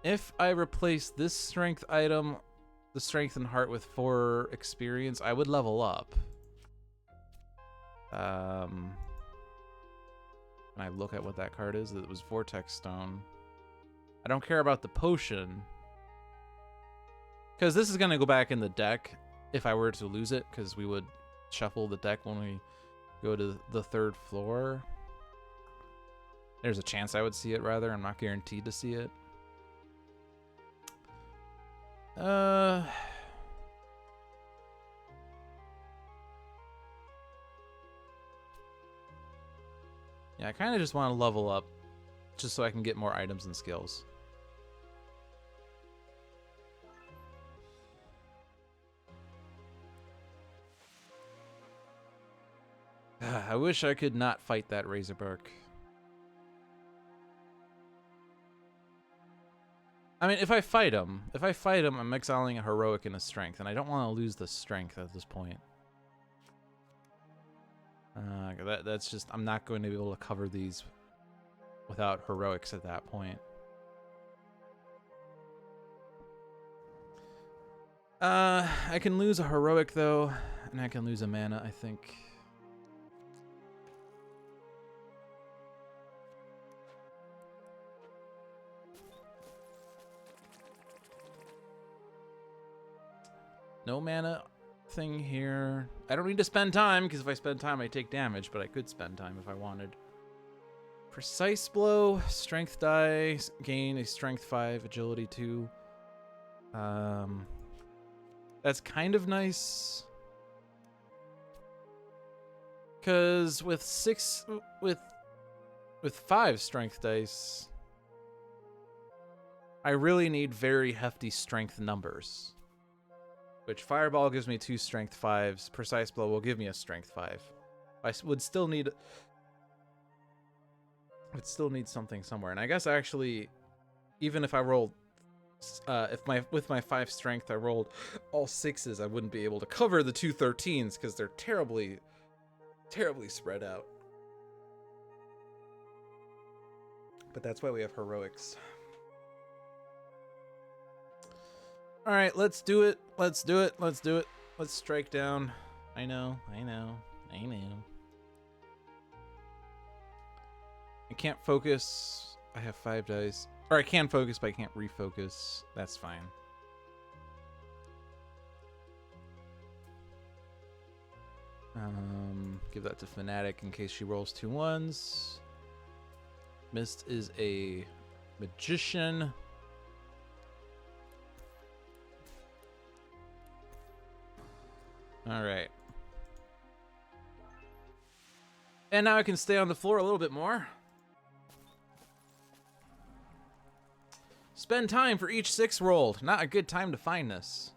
If I replace this strength item, the Strength and Heart, with 4 experience, I would level up. When I look at what that card is, it was Vortex Stone. I don't care about the potion, because this is going to go back in the deck if I were to lose it, because we would shuffle the deck when we go to the 3rd floor. There's a chance I would see it, rather. I'm not guaranteed to see it. Yeah, I kind of just want to level up just so I can get more items and skills. I wish I could not fight that Razorbark. I mean, if I fight him, I'm exiling a Heroic and a Strength, and I don't want to lose the Strength at this point. That's just, I'm not going to be able to cover these without Heroics at that point. I can lose a Heroic, though, and I can lose a mana, I think. No mana thing here. I don't need to spend time, because if I spend time, I take damage, but I could spend time if I wanted. Precise Blow, Strength die, gain a Strength 5, Agility 2. That's kind of nice. Because with 5 Strength dice, I really need very hefty Strength numbers. Which Fireball gives me 2 Strength 5s. Precise Blow will give me a Strength 5. I would still need something somewhere. And I guess actually, even if I rolled, with my 5 Strength, I rolled all 6s, I wouldn't be able to cover the 2 13s because they're terribly spread out. But that's why we have Heroics. All right, let's do it. Let's do it. Let's do it. Let's strike down. I know. I can't focus. I have 5 dice. Or I can focus, but I can't refocus. That's fine. Give that to Fnatic in case she rolls 2 1s. Mist is a magician. All right. And now I can stay on the floor a little bit more. Spend time for each 6 rolled. Not a good time to find this.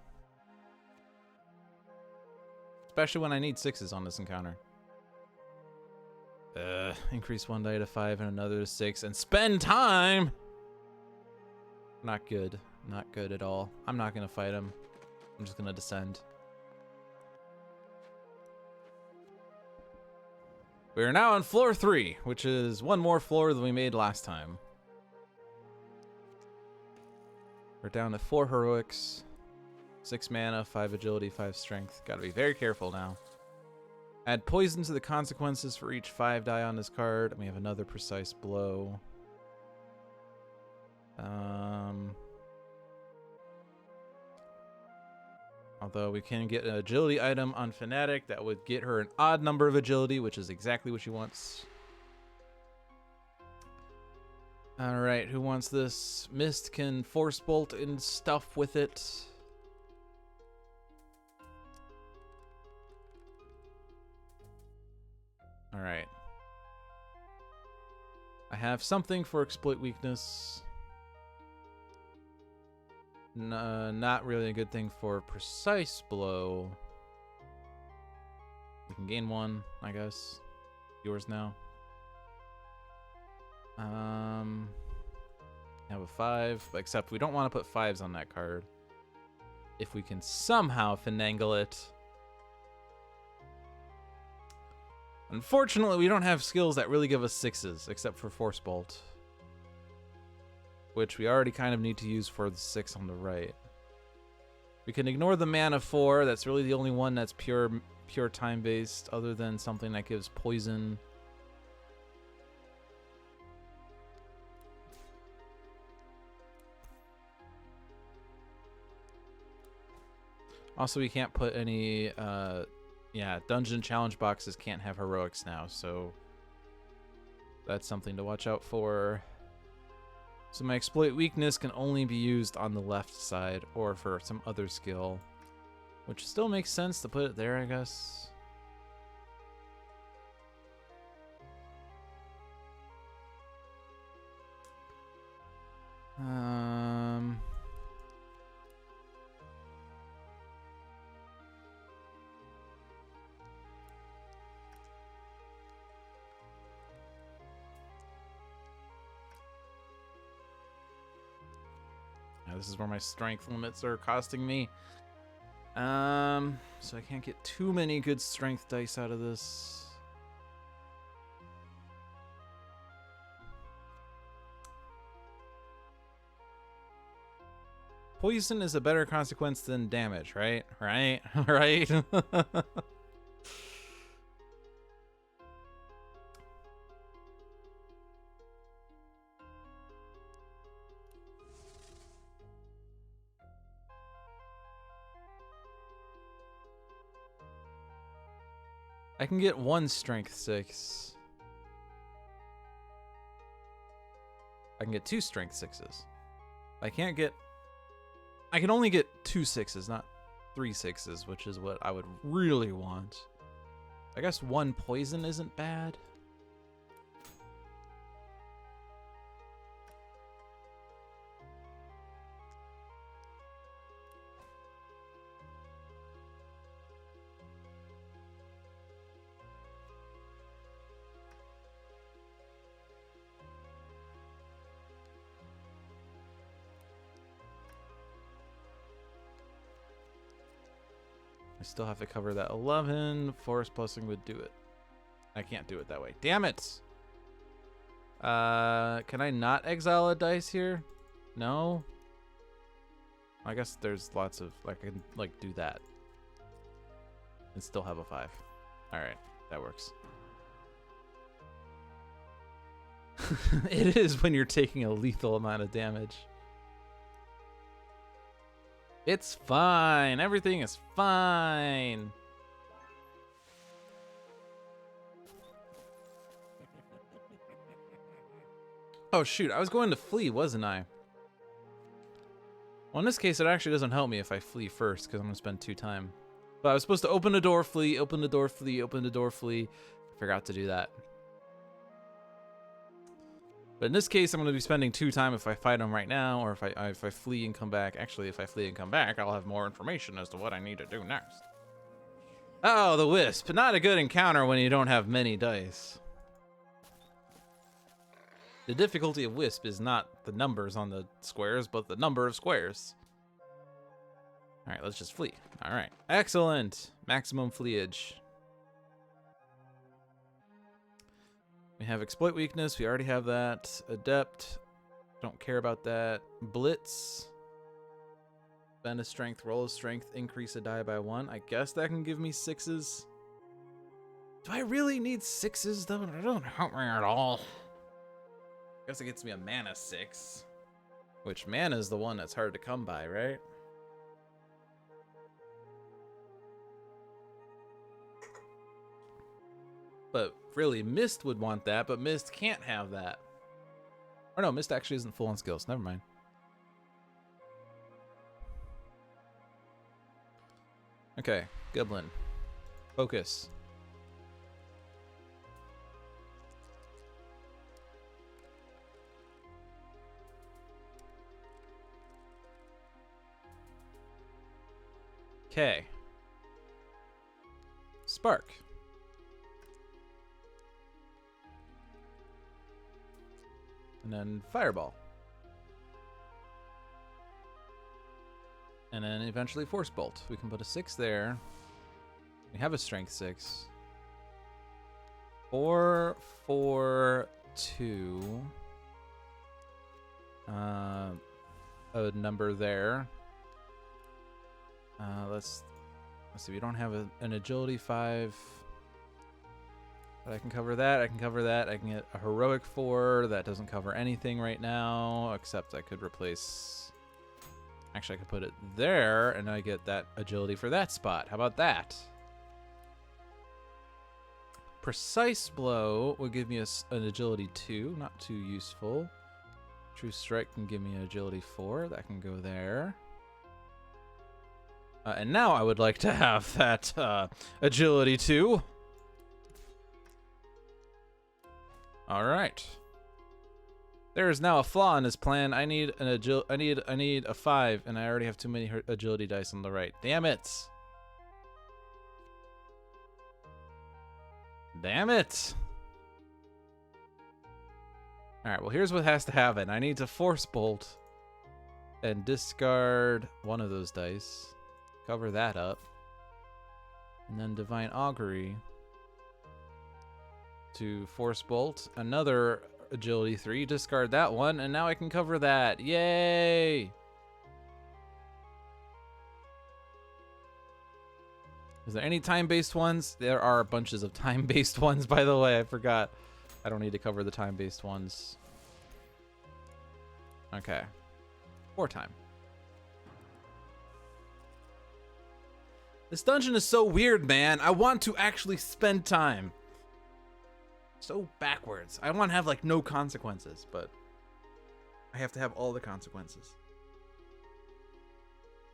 Especially when I need 6s on this encounter. Increase one die to 5 and another to 6. And spend time! Not good. Not good at all. I'm not going to fight him. I'm just going to descend. We are now on floor 3, which is one more floor than we made last time. We're down to 4 heroics, 6 mana, 5 agility, 5 strength. Gotta be very careful now. Add poison to the consequences for each 5 die on this card. And we have another precise blow. Although we can get an agility item on Fanatic that would get her an odd number of agility, which is exactly what she wants. Alright, who wants this? Mist can force bolt and stuff with it. Alright. I have something for exploit weakness. Not really a good thing for precise blow. We can gain 1, I guess. Yours now. Have a 5, except we don't want to put 5s on that card. If we can somehow finagle it. Unfortunately, we don't have skills that really give us 6s, except for Force Bolt. Which we already kind of need to use for the 6 on the right. We can ignore the mana 4. That's really the only one that's pure time-based, other than something that gives poison. Also, we can't put any, dungeon challenge boxes can't have heroics now, so that's something to watch out for. So my exploit weakness can only be used on the left side or for some other skill, which still makes sense to put it there, I guess. This is where my strength limits are costing me. So I can't get too many good strength dice out of this. Poison is a better consequence than damage, right? Right? Right? I can get 1 strength 6. I can get 2 strength 6s. I can only get 2 6s, not 3 6s, which is what I would really want. I guess 1 poison isn't bad. I still have to cover that 11. Force Blessing would do it. I can't do it that way. Damn it! Can I not exile a dice here? No? I guess there's lots of... I can, do that. And still have a 5. Alright, that works. It is when you're taking a lethal amount of damage. It's fine. Everything is fine. Oh, shoot. I was going to flee, wasn't I? Well, in this case, it actually doesn't help me if I flee first, because I'm going to spend 2 time. But I was supposed to open the door, flee, open the door, flee, open the door, flee. I forgot to do that. But in this case, I'm going to be spending 2 time if I fight him right now, or if I flee and come back. Actually, if I flee and come back, I'll have more information as to what I need to do next. Oh, the Wisp. Not a good encounter when you don't have many dice. The difficulty of Wisp is not the numbers on the squares, but the number of squares. All right, let's just flee. All right, excellent. Maximum fleeage. We have exploit weakness. We already have that. Adept. Don't care about that. Blitz. Spend a strength, roll a strength, increase a die by 1. I guess that can give me 6s. Do I really need 6s though? That don't help me at all. I guess it gets me a mana 6. Which mana is the one that's hard to come by, right? But really, Mist would want that, but Mist can't have that. Or no, Mist actually isn't full on skills. Never mind. Okay, Goblin. Focus. Okay. Spark. And then Fireball. And then eventually Force Bolt. We can put a 6 there. We have a Strength 6. 4, 4, 2. A number there. Let's see. We don't have an Agility 5. But I can cover that, I can cover that, I can get a Heroic 4, that doesn't cover anything right now, except I could replace... Actually, I could put it there, and I get that agility for that spot. How about that? Precise Blow will give me an agility 2, not too useful. True Strike can give me an agility 4, that can go there. And now I would like to have that agility 2. All right. There is now a flaw in this plan. I need an I need a 5, and I already have too many agility dice on the right. Damn it! Damn it! All right. Well, here's what has to happen. I need to Force Bolt and discard one of those dice. Cover that up, and then Divine Augury. To Force Bolt, another agility 3, discard that one, and now I can cover that. Yay! Is there any time-based ones? There are bunches of time-based ones, by the way. I forgot. I don't need to cover the time-based ones. Okay. 4 time. This dungeon is so weird, man. I want to actually spend time. So backwards. I want to have like no consequences, but I have to have all the consequences.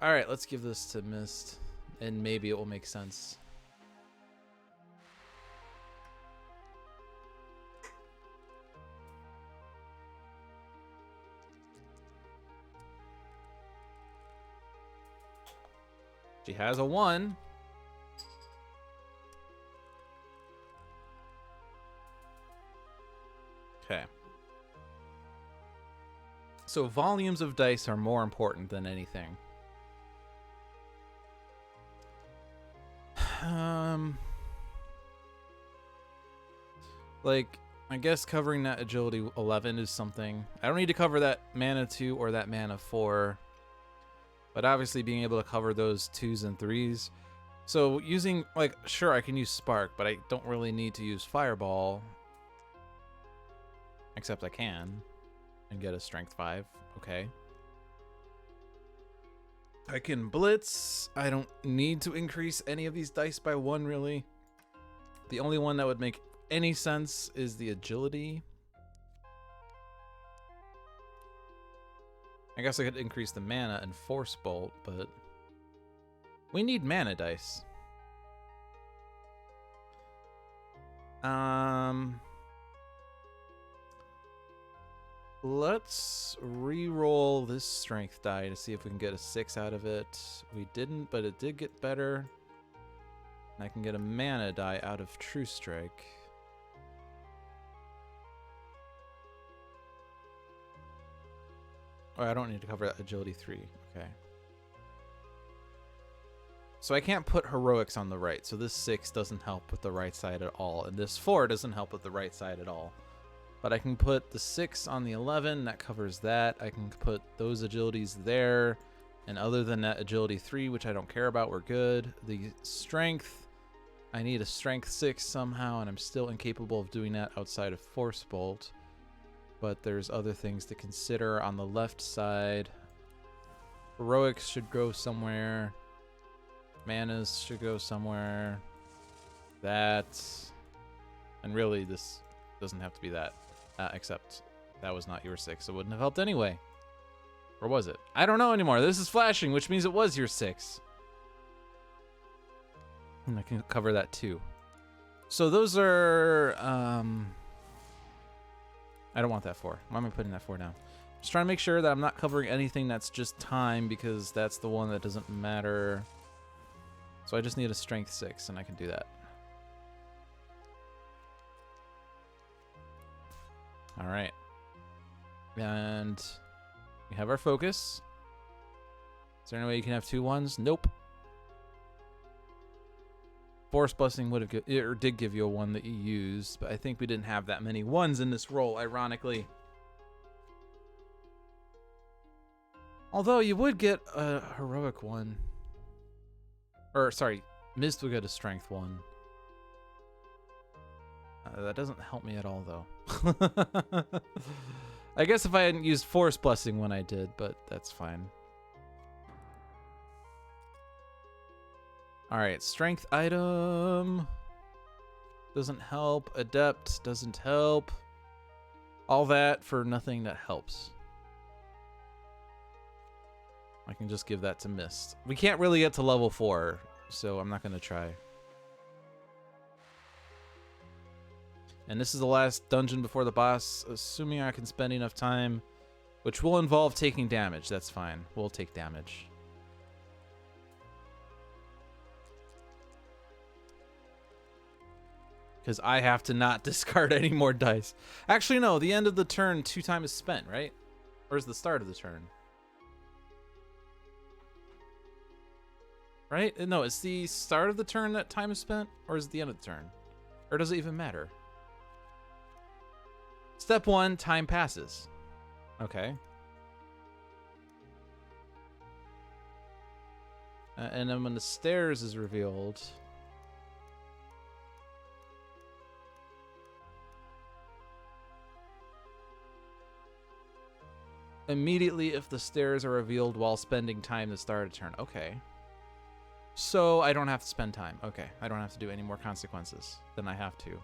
All right, let's give this to Mist, and maybe it will make sense. She has a 1. Okay. So volumes of dice are more important than anything. Like, I guess covering that agility 11 is something. I don't need to cover that mana 2 or that mana 4. But obviously being able to cover those 2s and 3s. So using, like, sure, I can use Spark, but I don't really need to use Fireball. Except I can. And get a Strength 5. Okay. I can Blitz. I don't need to increase any of these dice by 1, really. The only one that would make any sense is the Agility. I guess I could increase the mana and Force Bolt, but we need mana dice. Let's re-roll this strength die to see if we can get a 6 out of it. We didn't, but it did get better. And I can get a mana die out of True Strike. Oh, I don't need to cover that agility 3. Okay. So I can't put heroics on the right. So this 6 doesn't help with the right side at all. And this 4 doesn't help with the right side at all. But I can put the 6 on the 11. That covers that. I can put those agilities there. And other than that, agility 3, which I don't care about, we're good. The strength, I need a strength 6 somehow. And I'm still incapable of doing that outside of Force Bolt. But there's other things to consider on the left side. Heroics should go somewhere. Manas should go somewhere. That. And really, this doesn't have to be that. Except that was not your 6, so it wouldn't have helped anyway. Or was it? I don't know anymore. This is flashing, which means it was your 6. And I can cover that too. So those are... I don't want that 4. Why am I putting that 4 down? Just trying to make sure that I'm not covering anything that's just time, because that's the one that doesn't matter. So I just need a strength 6, and I can do that. All right. And we have our focus. Is there any way you can have 2 1s? Nope. Force Blessing would have or did give you a 1 that you used, but I think we didn't have that many 1s in this roll, ironically. Although you would get a heroic 1. Or, sorry, Mist would get a strength 1. That doesn't help me at all, though. I guess if I hadn't used Force Blessing when I did, but that's fine. Alright, strength item. Doesn't help. Adept doesn't help. All that for nothing that helps. I can just give that to Mist. We can't really get to level 4, so I'm not going to try. And this is the last dungeon before the boss, assuming I can spend enough time, which will involve taking damage. That's fine. We'll take damage. Because I have to not discard any more dice. Actually, no. The end of the turn, 2 time is spent, right? Or is the start of the turn? Right? No, it's the start of the turn that time is spent? Or is it the end of the turn? Or does it even matter? Step 1, time passes. Okay. And then when the stairs is revealed... Immediately if the stairs are revealed while spending time to start a turn. Okay. So I don't have to spend time. Okay. I don't have to do any more consequences than I have to.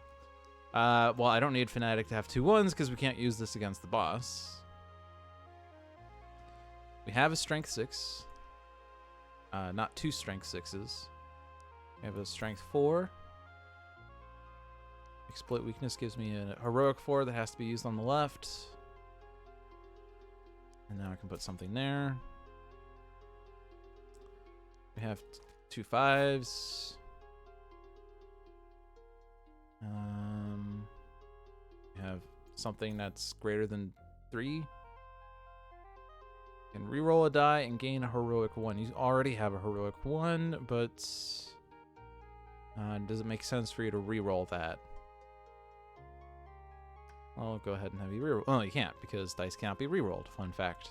Well, I don't need Fanatic to have 2 1s because we can't use this against the boss. We have a strength 6. Not 2 strength 6s. We have a strength 4. Exploit weakness gives me a heroic 4 that has to be used on the left. And now I can put something there. We have 2 5s. We have something that's greater than 3. Can reroll a die and gain a heroic 1. You already have a heroic 1, but does it make sense for you to reroll that? I'll go ahead and have you reroll. Oh, you can't because dice cannot be rerolled. Fun fact.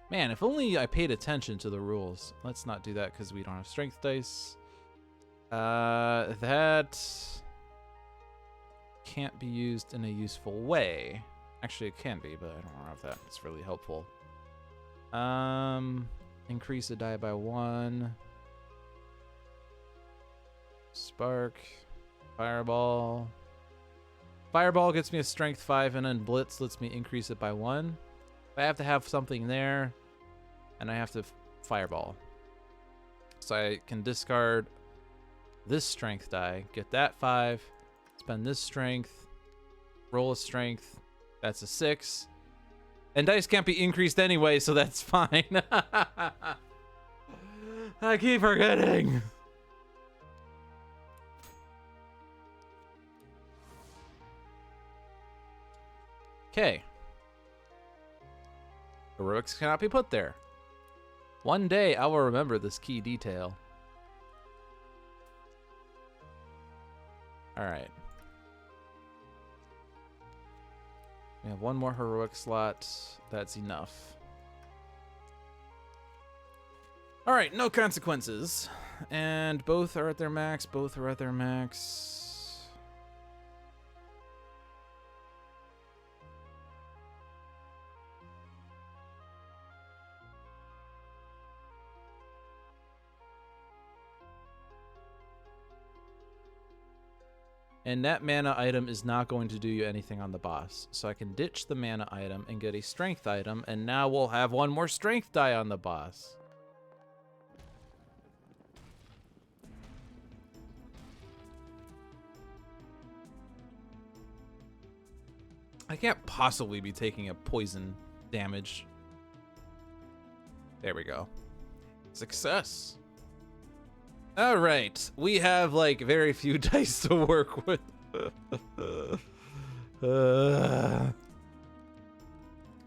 Man, if only I paid attention to the rules. Let's not do that because we don't have strength dice. That can't be used in a useful way. Actually, it can be, but I don't know if that's really helpful. Increase the die by 1. Spark. Fireball. Fireball gets me a strength 5, and then Blitz lets me increase it by 1. I have to have something there, and I have to Fireball. So I can discard this strength die, get that 5, Spend this strength. Roll a strength. That's a 6. And dice can't be increased anyway, so that's fine. I keep forgetting. Okay. Heroics cannot be put there. One day I will remember this key detail. Alright. We have one more heroic slot. That's enough. Alright, no consequences. And both are at their max. Both are at their max. And that mana item is not going to do you anything on the boss. So I can ditch the mana item and get a strength item, and now we'll have one more strength die on the boss. I can't possibly be taking a poison damage. There we go. Success. All right, we have like very few dice to work with.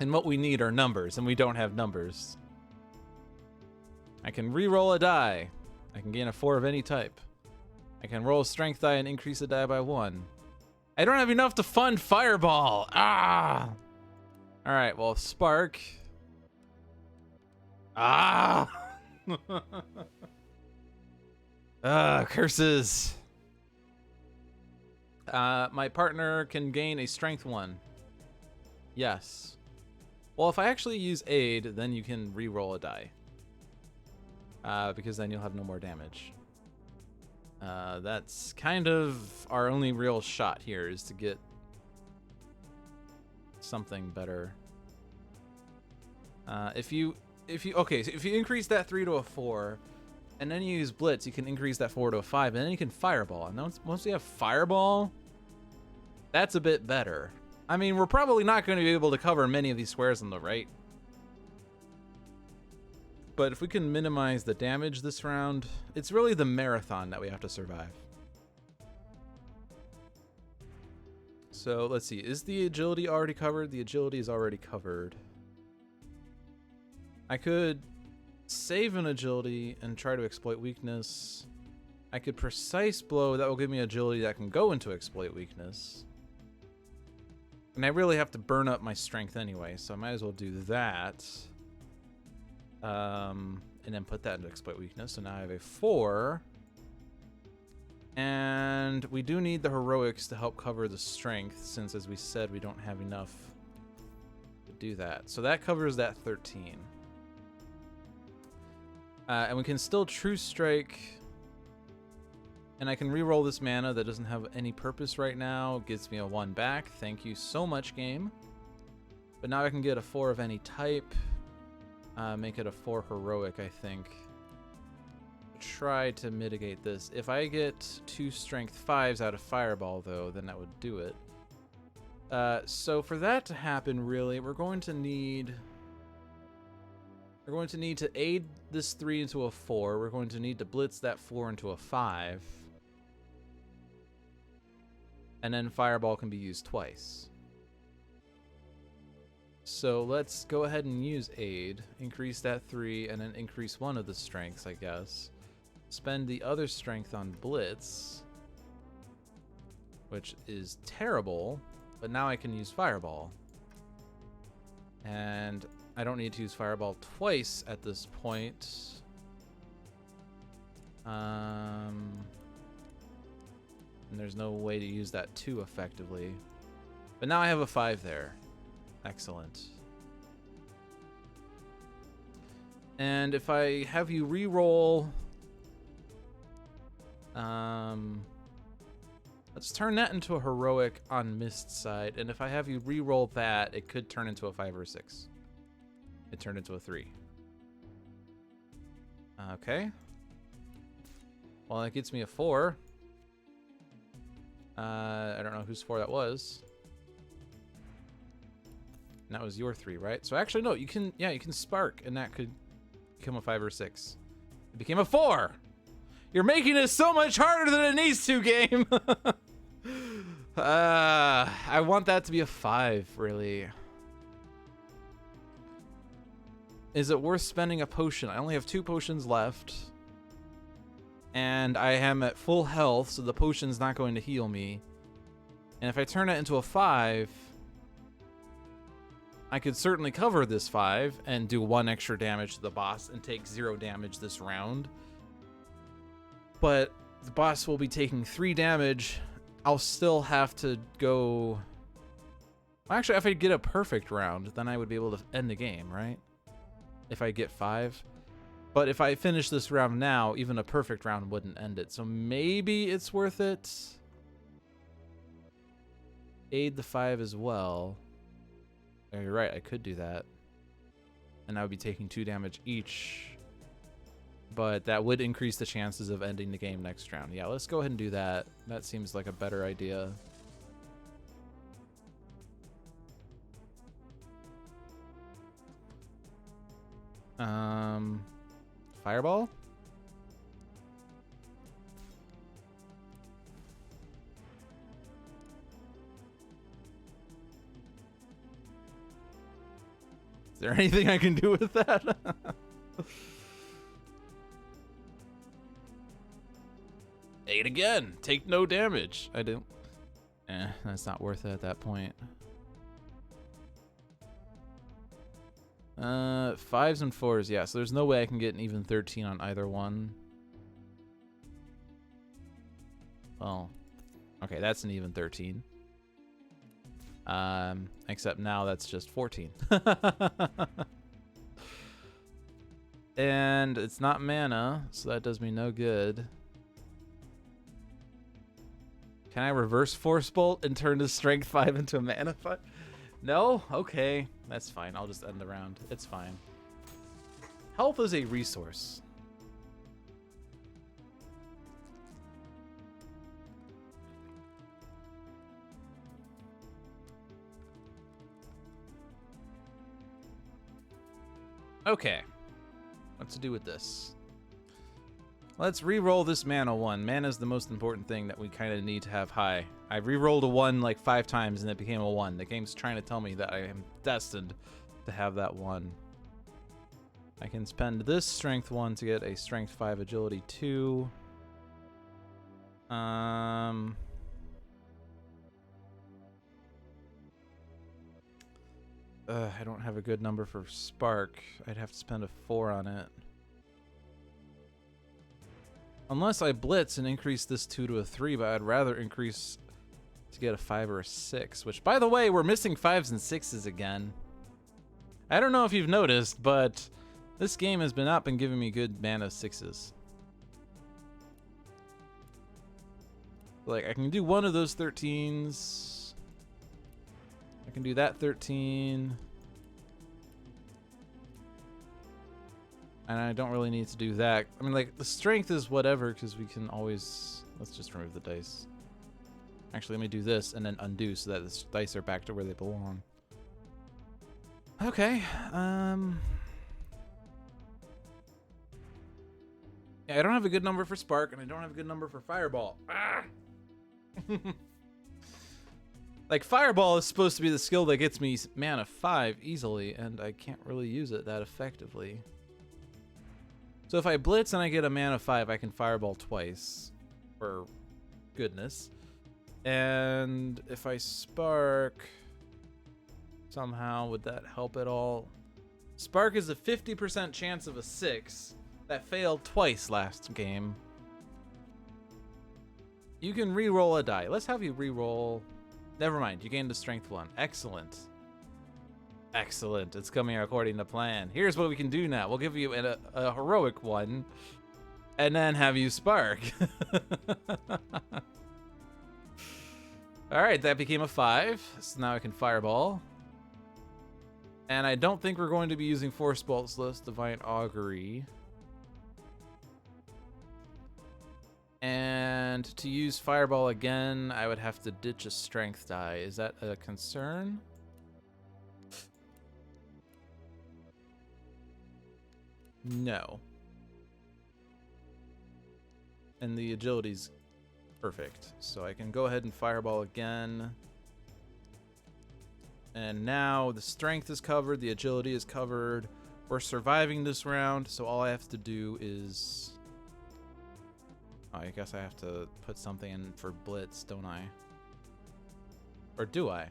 And what we need are numbers, and we don't have numbers. I can re-roll a die. I can gain a 4 of any type. I can roll a strength die and increase a die by 1. I don't have enough to fund Fireball. Ah! All right, well, Spark. Ah! Curses. My partner can gain a strength 1. Yes. Well, if I actually use aid, then you can re-roll a die. Because then you'll have no more damage. That's kind of our only real shot here, is to get something better. If you increase that 3 to a 4, and then you use Blitz, you can increase that 4 to a 5, and then you can Fireball. And once you have Fireball, that's a bit better. I mean, we're probably not going to be able to cover many of these squares on the right. But if we can minimize the damage this round, it's really the marathon that we have to survive. So let's see, is the agility already covered? The agility is already covered. I could save an agility and try to exploit weakness. I could precise blow. That will give me agility that can go into exploit weakness. And I really have to burn up my strength anyway, so I might as well do that. And then put that into exploit weakness. So now I have a 4. And we do need the heroics to help cover the strength, since, as we said, we don't have enough to do that. So that covers that 13. And we can still True Strike. And I can re-roll this mana that doesn't have any purpose right now. Gives me a 1 back. Thank you so much, game. But now I can get a 4 of any type. Make it a 4 heroic, I think. Try to mitigate this. If I get 2 strength 5s out of Fireball, though, then that would do it. So for that to happen, really, we're going to need to aid this 3 into a 4. We're going to need to blitz that 4 into a 5. And then Fireball can be used twice. So let's go ahead and use aid. Increase that 3 and then increase 1 of the strengths, I guess. Spend the other strength on blitz, which is terrible, but now I can use Fireball. And I don't need to use Fireball twice at this point. And there's no way to use that too effectively. But now I have a 5 there. Excellent. And if I have you re-roll... let's turn that into a heroic on Mist side. And if I have you re-roll that, it could turn into a 5 or a 6. It turned into a 3. Okay. Well, that gets me a 4. I don't know whose 4 that was. And that was your 3, right? So actually, no, you can, yeah, you can spark, and that could become a 5 or 6. It became a 4. You're making it so much harder than it needs to, game. I want that to be a 5, really. Is it worth spending a potion? I only have 2 potions left. And I am at full health, so the potion's not going to heal me. And if I turn it into a 5, I could certainly cover this 5 and do 1 extra damage to the boss and take 0 damage this round. But the boss will be taking 3 damage. I'll still have to go... Actually, if I get a perfect round, then I would be able to end the game, right? If I get 5. But if I finish this round now, even a perfect round wouldn't end it. So maybe it's worth it. Aid the 5 as well. Oh, you're right, I could do that. And I would be taking 2 damage each. But that would increase the chances of ending the game next round. Yeah, let's go ahead and do that. That seems like a better idea. Fireball? Is there anything I can do with that? Aid again. Take no damage. I don't. That's not worth it at that point. 5s and 4s, yeah. So there's no way I can get an even 13 on either one. Oh, okay, that's an even 13. Except now that's just 14. And it's not mana, so that does me no good. Can I reverse Force Bolt and turn the Strength 5 into a mana 5? No? Okay. That's fine. I'll just end the round. It's fine. Health is a resource. Okay. What to do with this? Let's re-roll this mana 1. Mana is the most important thing that we kind of need to have high. I re-rolled a 1 like 5 times and it became a 1. The game's trying to tell me that I am destined to have that 1. I can spend this Strength 1 to get a Strength 5 Agility 2. I don't have a good number for Spark. I'd have to spend a 4 on it. Unless I blitz and increase this 2 to a 3, but I'd rather increase to get a 5 or a 6, which, by the way, we're missing 5s and 6s again. I don't know if you've noticed, but this game has been up and giving me good mana 6s. Like, I can do one of those 13s. I can do that 13. And I don't really need to do that. I mean, like, the strength is whatever, because we can always... Let's just remove the dice. Actually, let me do this and then undo so that the dice are back to where they belong. Okay. Yeah, I don't have a good number for Spark, and I don't have a good number for Fireball. Ah! Like, Fireball is supposed to be the skill that gets me mana 5 easily, and I can't really use it that effectively. So if I blitz and I get a mana 5, I can Fireball twice. For goodness. And if I Spark... Somehow, would that help at all? Spark is a 50% chance of a 6. That failed twice last game. You can re-roll a die. Let's have you re-roll... Never mind, you gained a Strength 1. Excellent. Excellent. It's coming according to plan. Here's what we can do now. We'll give you a heroic 1, and then have you Spark. Alright, that became a 5. So now I can Fireball. And I don't think we're going to be using Force Bolt, so let's Divine Augury. And And to use Fireball again, I would have to ditch a strength die. Is that a concern? No. And the agility's perfect. So I can go ahead and Fireball again. And now the strength is covered, the agility is covered. We're surviving this round, so all I have to do is... Oh, I guess I have to put something in for Blitz, don't I? Or do I?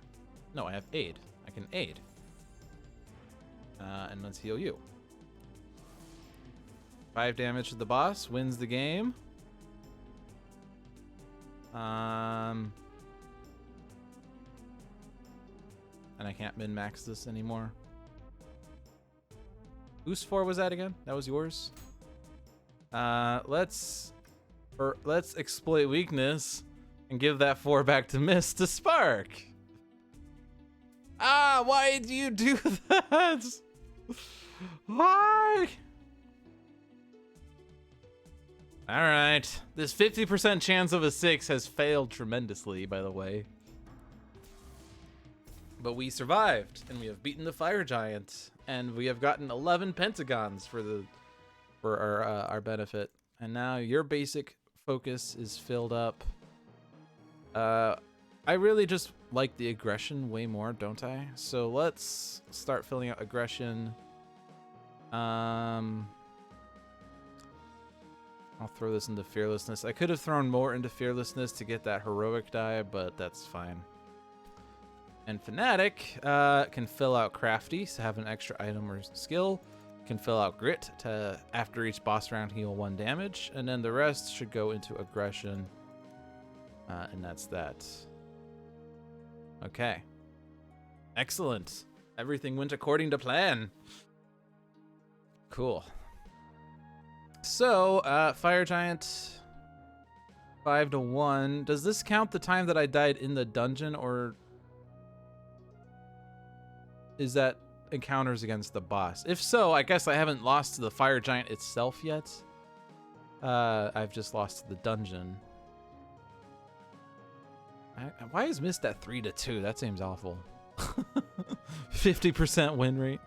No, I have Aid. I can Aid. And let's heal you. 5 damage to the boss, wins the game. And I can't min-max this anymore. Whose 4 was that again? That was yours? Let's exploit weakness and give that 4 back to Mist to Spark. Ah, why do you do that? Why? All right. This 50% chance of a 6 has failed tremendously, by the way. But we survived, and we have beaten the Fire Giant, and we have gotten 11 Pentagons for our benefit. And now your basic focus is filled up. I really just like the aggression way more, don't I? So let's start filling out aggression. I'll throw this into fearlessness. I could have thrown more into fearlessness to get that heroic die, but that's fine. And Fanatic can fill out crafty, so have an extra item or skill. Can fill out grit to, after each boss round, heal 1 damage. And then the rest should go into aggression. And that's that. Okay. Excellent. Everything went according to plan. Cool. So, Fire Giant, 5-1. Does this count the time that I died in the dungeon, or is that encounters against the boss? If so, I guess I haven't lost to the Fire Giant itself yet. I've just lost to the dungeon. Why is Mist at 3-2? That seems awful. 50% win rate.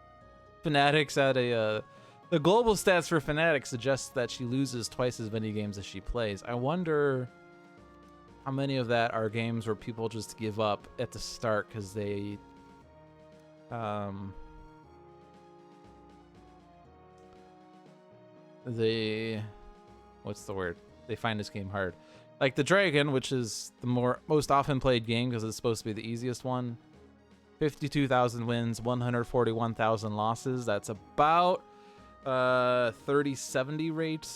Fanatic's at a... the global stats for Fanatic suggest that she loses twice as many games as she plays. I wonder how many of that are games where people just give up at the start because they... what's the word? They find this game hard. Like the Dragon, which is the most often played game because it's supposed to be the easiest one. 52,000 wins, 141,000 losses. That's about 30-70 rate.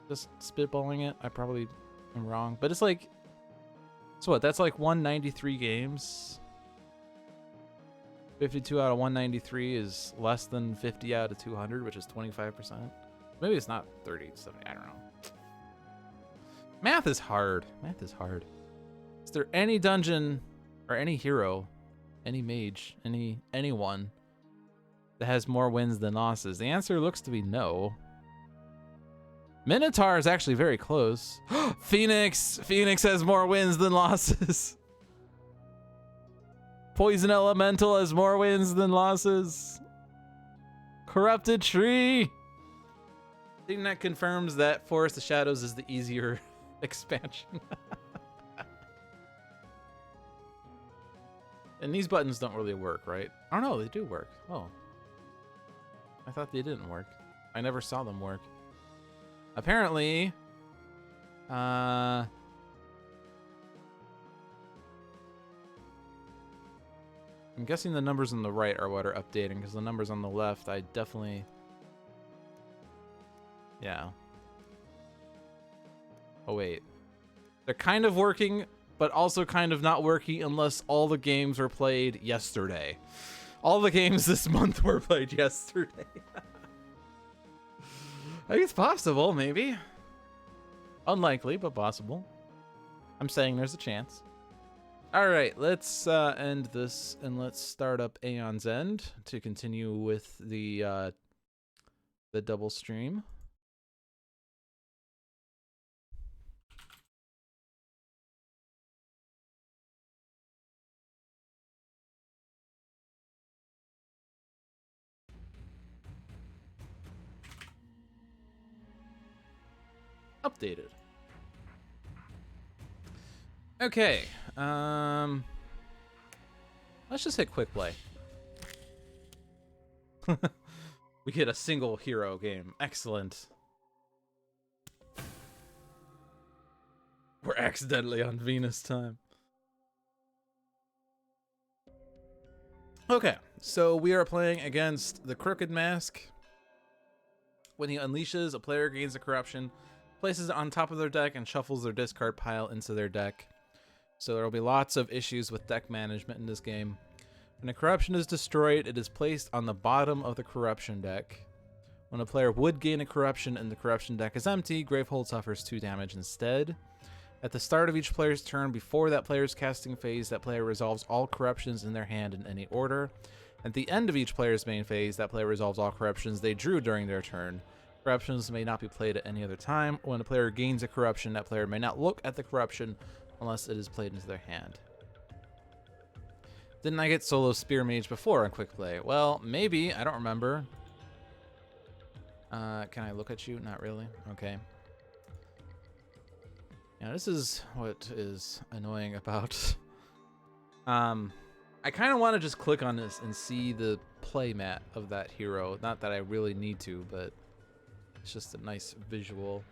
Just spitballing it. I probably am wrong, but it's like, so what? That's like 193 games. 52 out of 193 is less than 50 out of 200, which is 25%. Maybe it's not 30, 70, I don't know. Math is hard. Math is hard. Is there any dungeon or any hero, any mage, anyone that has more wins than losses? The answer looks to be no. Minotaur is actually very close. Phoenix has more wins than losses. Poison Elemental has more wins than losses. Corrupted Tree. I think that confirms that Forest of Shadows is the easier expansion. And these buttons don't really work, right? Oh no, they do work. Oh. I thought they didn't work. I never saw them work. Apparently, I'm guessing the numbers on the right are what are updating, because the numbers on the left, I definitely... Yeah. Oh, wait. They're kind of working, but also kind of not working unless all the games were played yesterday. All the games this month were played yesterday. I think it's possible, maybe. Unlikely, but possible. I'm saying there's a chance. All right, let's end this and let's start up Aeon's End to continue with the double stream. updated. Okay, let's just hit quick play. We get a single hero game. Excellent. We're accidentally on Venus time. Okay, so we are playing against the Crooked Mask. When he unleashes, a player gains a corruption, places it on top of their deck, and shuffles their discard pile into their deck. So there will be lots of issues with deck management in this game. When a corruption is destroyed, it is placed on the bottom of the corruption deck. When a player would gain a corruption and the corruption deck is empty, Gravehold suffers 2 damage instead. At the start of each player's turn, before that player's casting phase, that player resolves all corruptions in their hand in any order. At the end of each player's main phase, that player resolves all corruptions they drew during their turn. Corruptions may not be played at any other time. When a player gains a corruption, that player may not look at the corruption unless it is played into their hand. Didn't I get solo Spear Mage before on quick play? Well, maybe. I don't remember. Can I look at you? Not really. Okay. Yeah, this is what is annoying about... I kind of want to just click on this and see the play mat of that hero. Not that I really need to, but it's just a nice visual.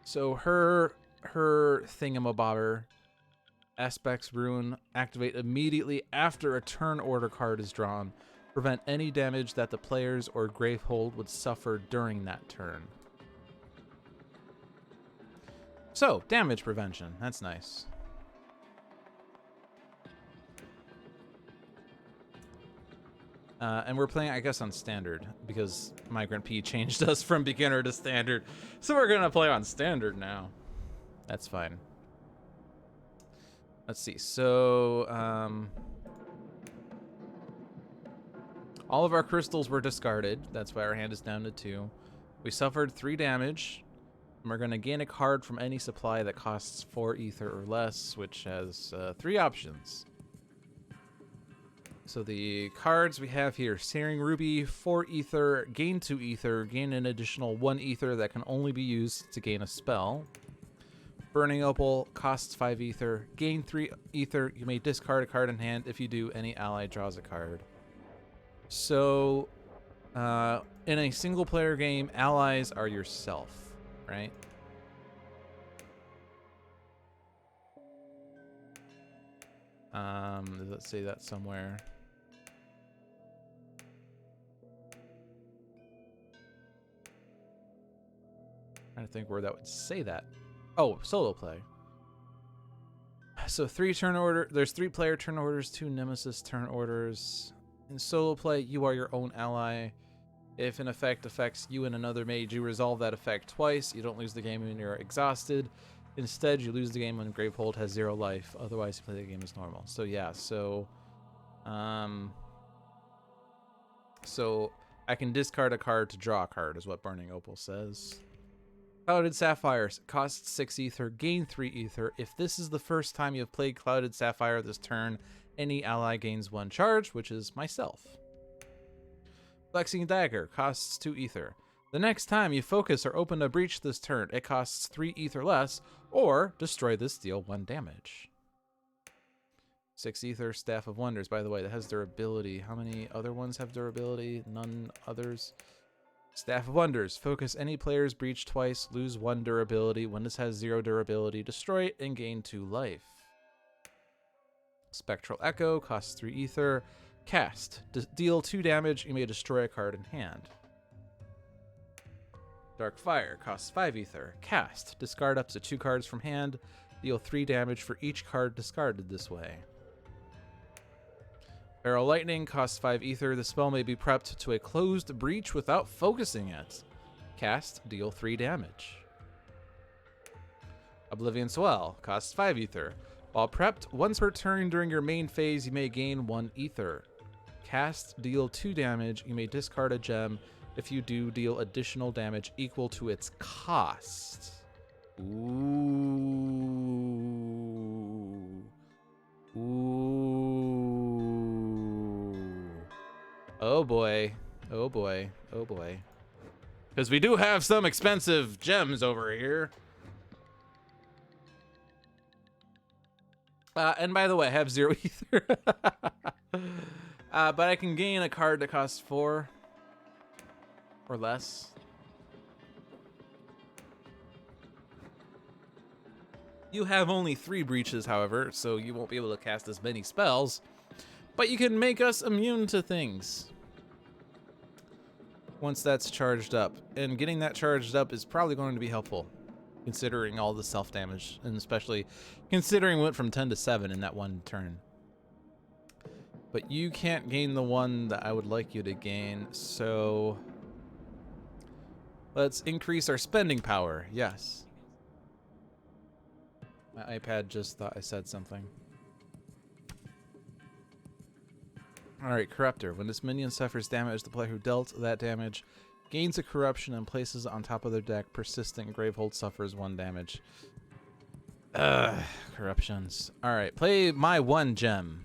So her thingamabobber, Aspect's Rune, activate immediately after a turn order card is drawn. Prevent any damage that the players or Gravehold would suffer during that turn. So, damage prevention. That's nice. And we're playing, I guess, on standard, because Migrant P changed us from beginner to standard. So we're going to play on standard now. That's fine. Let's see. So, all of our crystals were discarded. That's why our hand is down to 2. We suffered 3 damage. And we're going to gain a card from any supply that costs 4 ether or less, which has 3 options. So the cards we have here: Searing Ruby, 4 ether, gain 2 ether, gain an additional 1 ether that can only be used to gain a spell. Burning Opal, costs 5 ether, gain 3 ether, you may discard a card in hand. If you do, any ally draws a card. So, in a single player game, allies are yourself, right? Let's say that somewhere. Trying to think where that would say that. Oh, solo play. So 3 turn order. There's 3 player turn orders, 2 nemesis turn orders. In solo play, you are your own ally. If an effect affects you and another mage, you resolve that effect twice. You don't lose the game when you're exhausted. Instead, you lose the game when Gravehold has 0 life. Otherwise, you play the game as normal. So yeah, so I can discard a card to draw a card, is what Burning Opal says. Clouded Sapphires, costs 6 ether, gain 3 ether. If this is the first time you have played Clouded Sapphire this turn, any ally gains 1 charge, which is myself. Flexing Dagger, costs 2 ether. The next time you focus or open a breach this turn, it costs 3 ether less, or destroy this, deal 1 damage. 6 ether, Staff of Wonders. By the way, that has durability. How many other ones have durability? None others. Staff of Wonders. Focus any player's breach twice, lose 1 durability. When this has 0 durability, destroy it and gain 2 life. Spectral Echo, costs 3 ether. Cast. Deal 2 damage, you may destroy a card in hand. Dark Fire, costs 5 ether. Cast. Discard up to 2 cards from hand. Deal 3 damage for each card discarded this way. Barrel Lightning, costs 5 ether. The spell may be prepped to a closed breach without focusing it. Cast, deal 3 damage. Oblivion Swell, costs 5 ether. While prepped, once per turn during your main phase, you may gain 1 ether. Cast, deal 2 damage. You may discard a gem. If you do, deal additional damage equal to its cost. Ooh. Ooh. Oh boy. Oh boy. Oh boy. Because we do have some expensive gems over here. And by the way, I have 0 ether. But I can gain a card that costs 4 or less. You have only 3 breaches, however, so you won't be able to cast as many spells. But you can make us immune to things once that's charged up. And getting that charged up is probably going to be helpful, considering all the self-damage, and especially considering we went from 10 to 7 in that one turn. But you can't gain the one that I would like you to gain, so let's increase our spending power. Yes. My iPad just thought I said something. Alright, Corruptor. When this minion suffers damage, the player who dealt that damage gains a corruption and places it on top of their deck. Persistent Gravehold suffers 1 damage. Corruptions. Alright, play my 1 gem.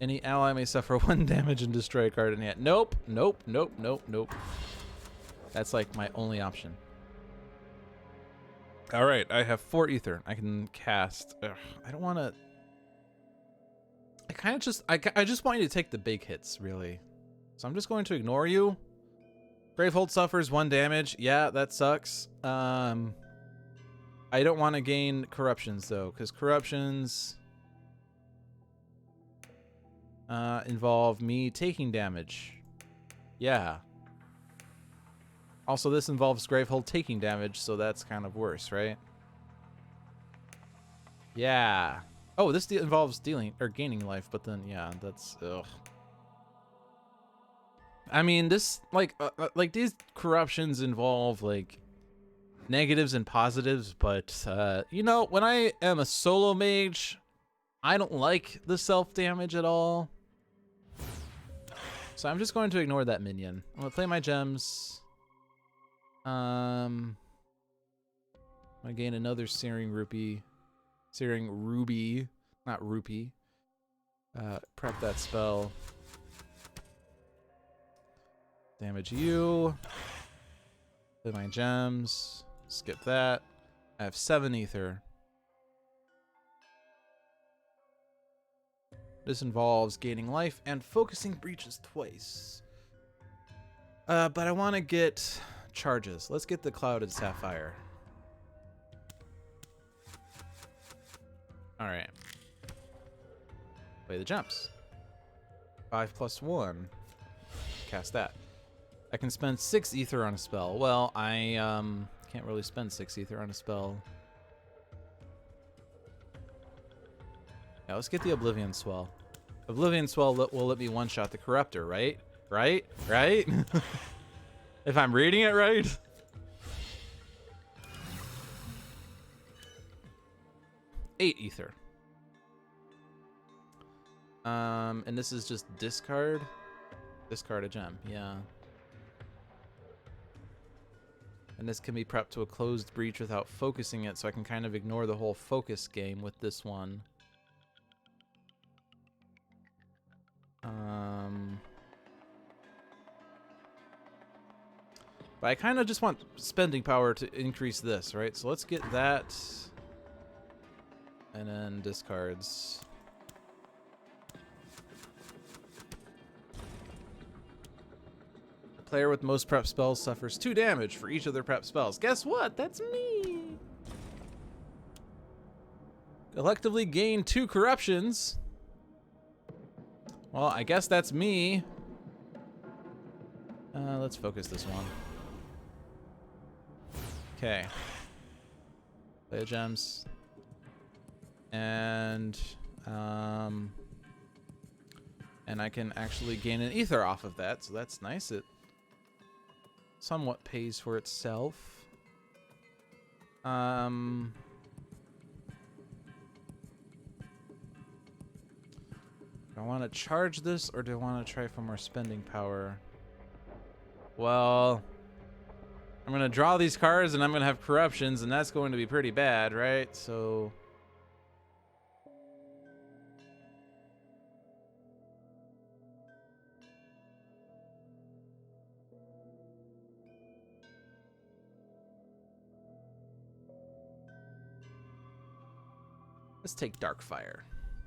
Any ally may suffer 1 damage and destroy a card in hand. Nope, nope, nope, nope, nope. That's like my only option. Alright, I have 4 ether. I can cast. I don't want to. I just want you to take the big hits, really. So I'm just going to ignore you. Gravehold suffers 1 damage. Yeah, that sucks. I don't want to gain corruptions though, because corruptions involve me taking damage. Yeah. Also, this involves Gravehold taking damage, so that's kind of worse, right? Yeah. Oh, this involves dealing or gaining life, but then yeah, that's ugh. I mean, this like these corruptions involve like negatives and positives, but you know, when I am a solo mage, I don't like the self damage at all. So I'm just going to ignore that minion. I'm gonna play my gems. I'm gonna gain another Searing Ruby, not Rupee. Prep that spell. Damage you. Play my gems. Skip that. I have 7 ether. This involves gaining life and focusing breaches twice. But I want to get charges. Let's get the Clouded Sapphire. Alright. Play the gems. 5 plus 1. Cast that. I can spend 6 ether on a spell. Well, I can't really spend 6 ether on a spell. Yeah, let's get the Oblivion Swell. Oblivion Swell will let me one-shot the Corruptor, right? Right? Right? If I'm reading it right? Eight ether. And this is just discard? Discard a gem, yeah. And this can be prepped to a closed breach without focusing it, so I can kind of ignore the whole focus game with this one. But I kind of just want spending power to increase this, right? So let's get that. And then discards. The player with most prep spells suffers 2 damage for each of their prep spells. Guess what? That's me. Collectively gain 2 corruptions. Well, I guess that's me. Let's focus this one. Okay. Play the gems. And I can actually gain an ether off of that, so that's nice. It somewhat pays for itself. Do I want to charge this, or do I want to try for more spending power? Well, I'm going to draw these cards, and I'm going to have corruptions, and that's going to be pretty bad, right? So Let's take Darkfire.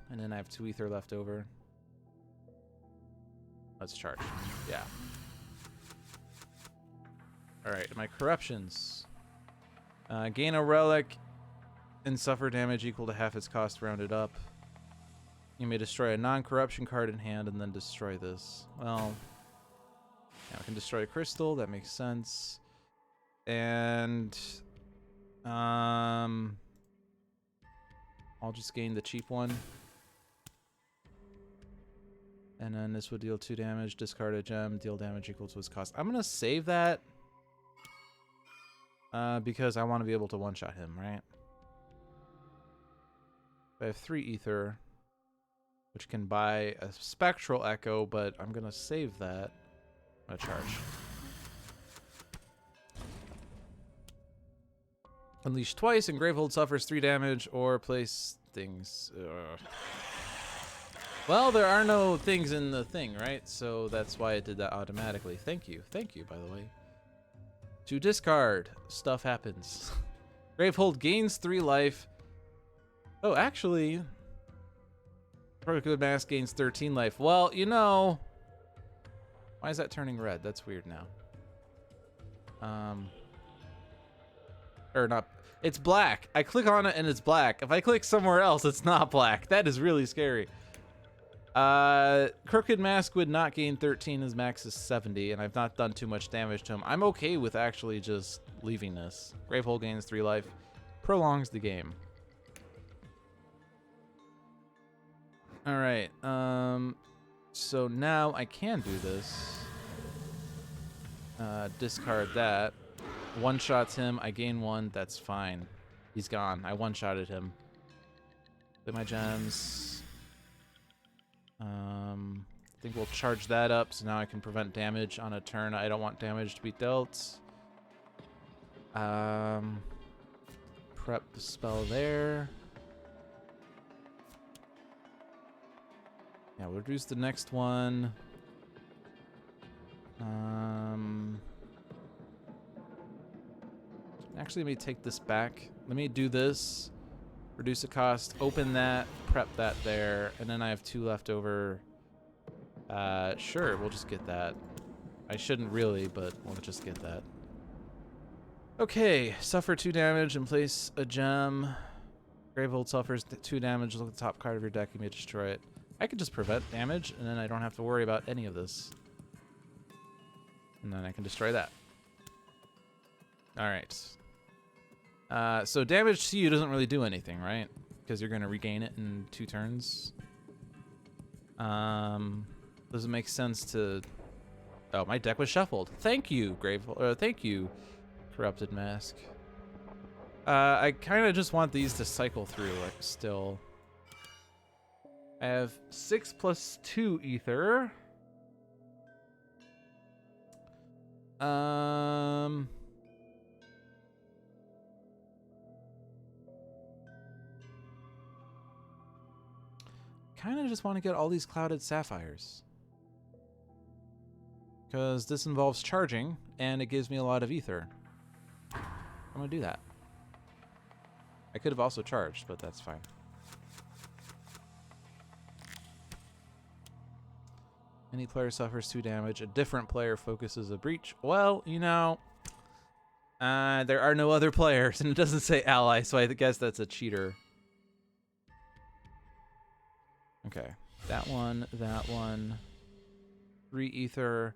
And then I have 2 ether left over. Let's charge. Yeah. Alright, my corruptions. Gain a relic and suffer damage equal to half its cost rounded up. You may destroy a non-corruption card in hand and then destroy this. Well, yeah, I can destroy a crystal. That makes sense. And I'll just gain the cheap one. And then this would deal 2 damage, discard a gem, deal damage equal to its cost. I'm going to save that because I want to be able to one-shot him, right? I have 3 ether, which can buy a spectral echo, but I'm going to save that. I'm going to charge. Unleash twice, and Gravehold suffers 3 damage, or place things. Well, there are no things in the thing, right? So that's why it did that automatically. Thank you. Thank you, by the way. To discard, stuff happens. Gravehold gains 3 life. Oh, actually, Crooked Mask gains 13 life. Well, you know, why is that turning red? That's weird now. Or not. It's black. I click on it and it's black. If I click somewhere else, it's not black. That is really scary. Crooked Mask would not gain 13. His max is 70, and I've not done too much damage to him. I'm okay with actually just leaving this. Gravehold gains 3 life. Prolongs the game. Alright, so now I can do this. Discard that. One-shots him, I gain 1, that's fine. He's gone, I one-shotted him. Play my gems. I think we'll charge that up, so now I can prevent damage on a turn. I don't want damage to be dealt. Prep the spell there. Yeah, we'll reduce the next one. Actually, let me take this back. Let me do this. Reduce the cost. Open that. Prep that there. And then I have 2 left over. Sure, we'll just get that. I shouldn't really, but we'll just get that. Okay, suffer 2 damage and place a gem. Gravehold suffers 2 damage. Look at the top card of your deck. You may destroy it. I could just prevent damage, and then I don't have to worry about any of this. And then I can destroy that. Alright. So damage to you doesn't really do anything, right? Because you're going to regain it in 2 turns. Does it make sense to... Oh, my deck was shuffled. Thank you, Gravehold. Thank you, Corrupted Mask. I kind of just want these to cycle through, like, still. I have 6 plus 2 ether. Kind of just want to get all these clouded sapphires. Because this involves charging, and it gives me a lot of ether. I'm going to do that. I could have also charged, but that's fine. Any player suffers 2 damage. A different player focuses a breach. Well, you know, there are no other players, and it doesn't say ally, so I guess that's a cheater. Okay, that one, 3 ether.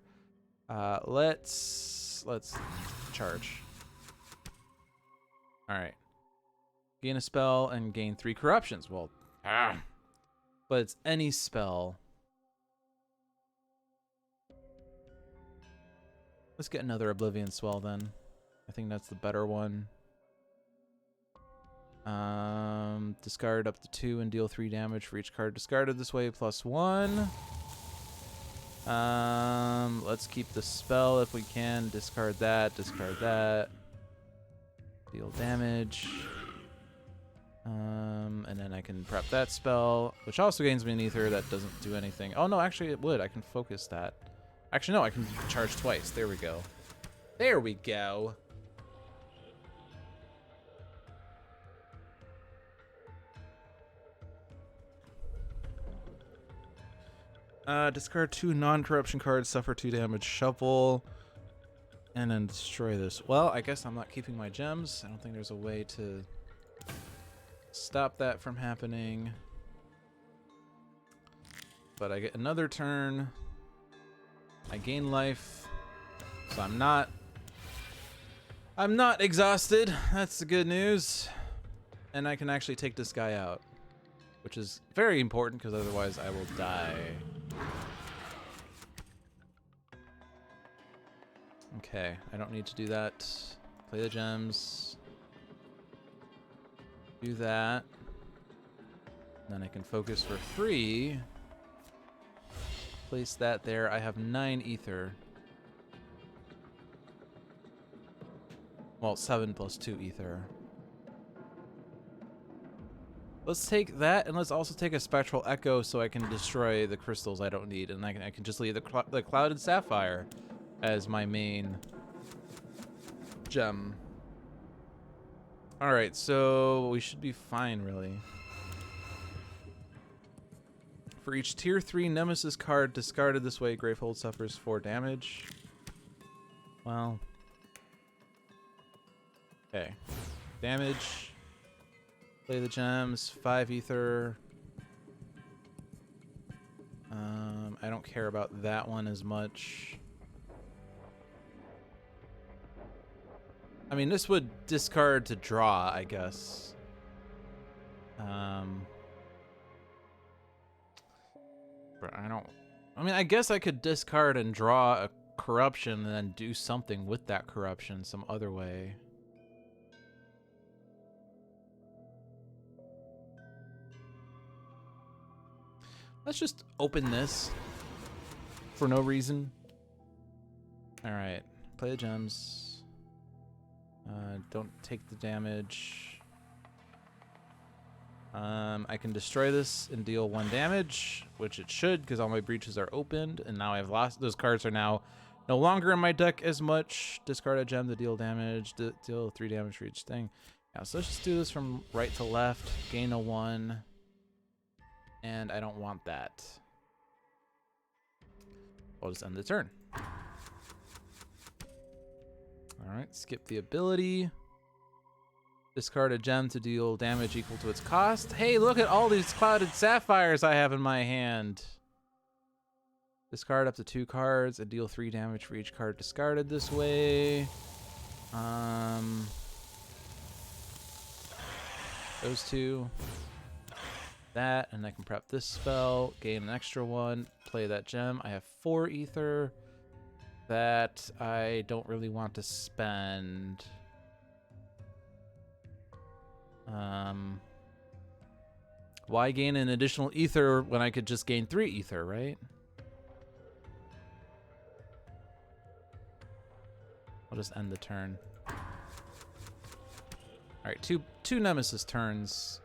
Let's charge. All right. Gain a spell and gain 3 corruptions. Well, but it's any spell. Let's get another Oblivion Swell then. I think that's the better one. Discard up to 2 and deal 3 damage for each card discarded this way, +1. Let's keep the spell if we can. Discard that, deal damage. And then I can prep that spell, which also gains me an ether. That doesn't do anything. Oh no, actually it would. I can focus that. Actually no, I can charge twice. There we go. There we go. Discard 2 non-corruption cards, suffer 2 damage, shuffle, and then destroy this. Well, I guess I'm not keeping my gems. I don't think there's a way to stop that from happening. But I get another turn. I gain life, so I'm not exhausted. That's the good news. And I can actually take this guy out, which is very important because otherwise I will die. Okay, I don't need to do that. Play the gems. Do that. Then I can focus for 3. Place that there. I have 9 ether. Well, 7 plus 2 ether. Let's take that, and let's also take a Spectral Echo so I can destroy the crystals I don't need, and I can just leave the Clouded Sapphire as my main gem. Alright, so we should be fine, really. For each tier 3 Nemesis card discarded this way, Gravehold suffers 4 damage. Well. Okay. Damage. Play the gems. 5 ether. I don't care about that one as much. I mean, this would discard to draw, I guess. But I don't... I mean, I guess I could discard and draw a corruption and then do something with that corruption some other way. Let's just open this for no reason. Alright, play the gems. Don't take the damage. I can destroy this and deal 1 damage, which it should, because all my breaches are opened, and now I've lost. Those cards are now no longer in my deck as much. Discard a gem to deal damage, deal 3 damage for each thing. Yeah, so let's just do this from right to left, gain a 1, and I don't want that. I'll just end the turn. Alright, skip the ability. Discard a gem to deal damage equal to its cost. Hey, look at all these Clouded Sapphires I have in my hand. Discard up to 2 cards and deal 3 damage for each card discarded this way. Those 2. That, and I can prep this spell, gain an extra 1, play that gem. I have 4 ether that I don't really want to spend. Why gain an additional ether when I could just gain 3 ether, right? I'll just end the turn. Alright, two Nemesis turns.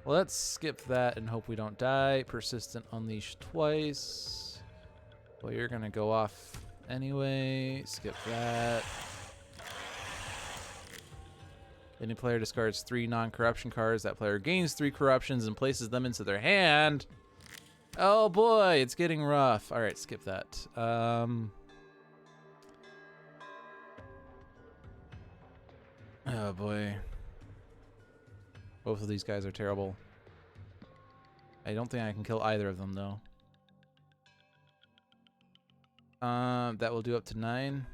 Well, let's skip that and hope we don't die. Persistent Unleash twice. Well, you're gonna go off anyway. Skip that. Any player discards 3 non-corruption cards. That player gains 3 corruptions and places them into their hand. Oh boy, it's getting rough. Alright, skip that. Oh boy. Both of these guys are terrible. I don't think I can kill either of them, though. That will do up to 9.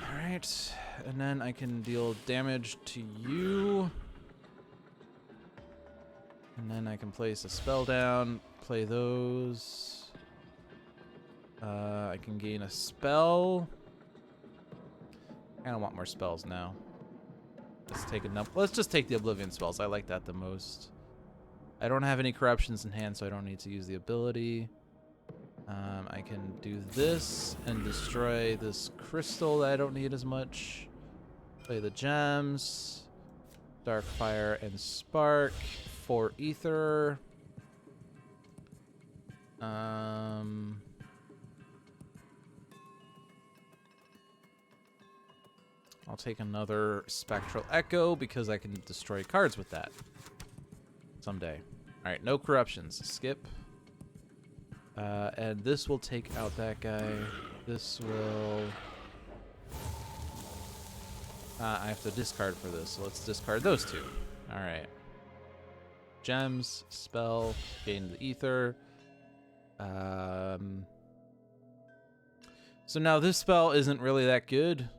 Alright, and then I can deal damage to you. And then I can place a spell down, play those. I can gain a spell. I don't want more spells now. Let's just take the Oblivion spells. I like that the most. I don't have any corruptions in hand, so I don't need to use the ability. I can do this and destroy this crystal that I don't need as much. Play the gems. Darkfire and Spark. 4 ether. I'll take another Spectral Echo because I can destroy cards with that someday. All right, no corruptions. Skip. And this will take out that guy. This will... I have to discard for this, so let's discard those two. All right. Gems, spell, gain the ether. So now this spell isn't really that good.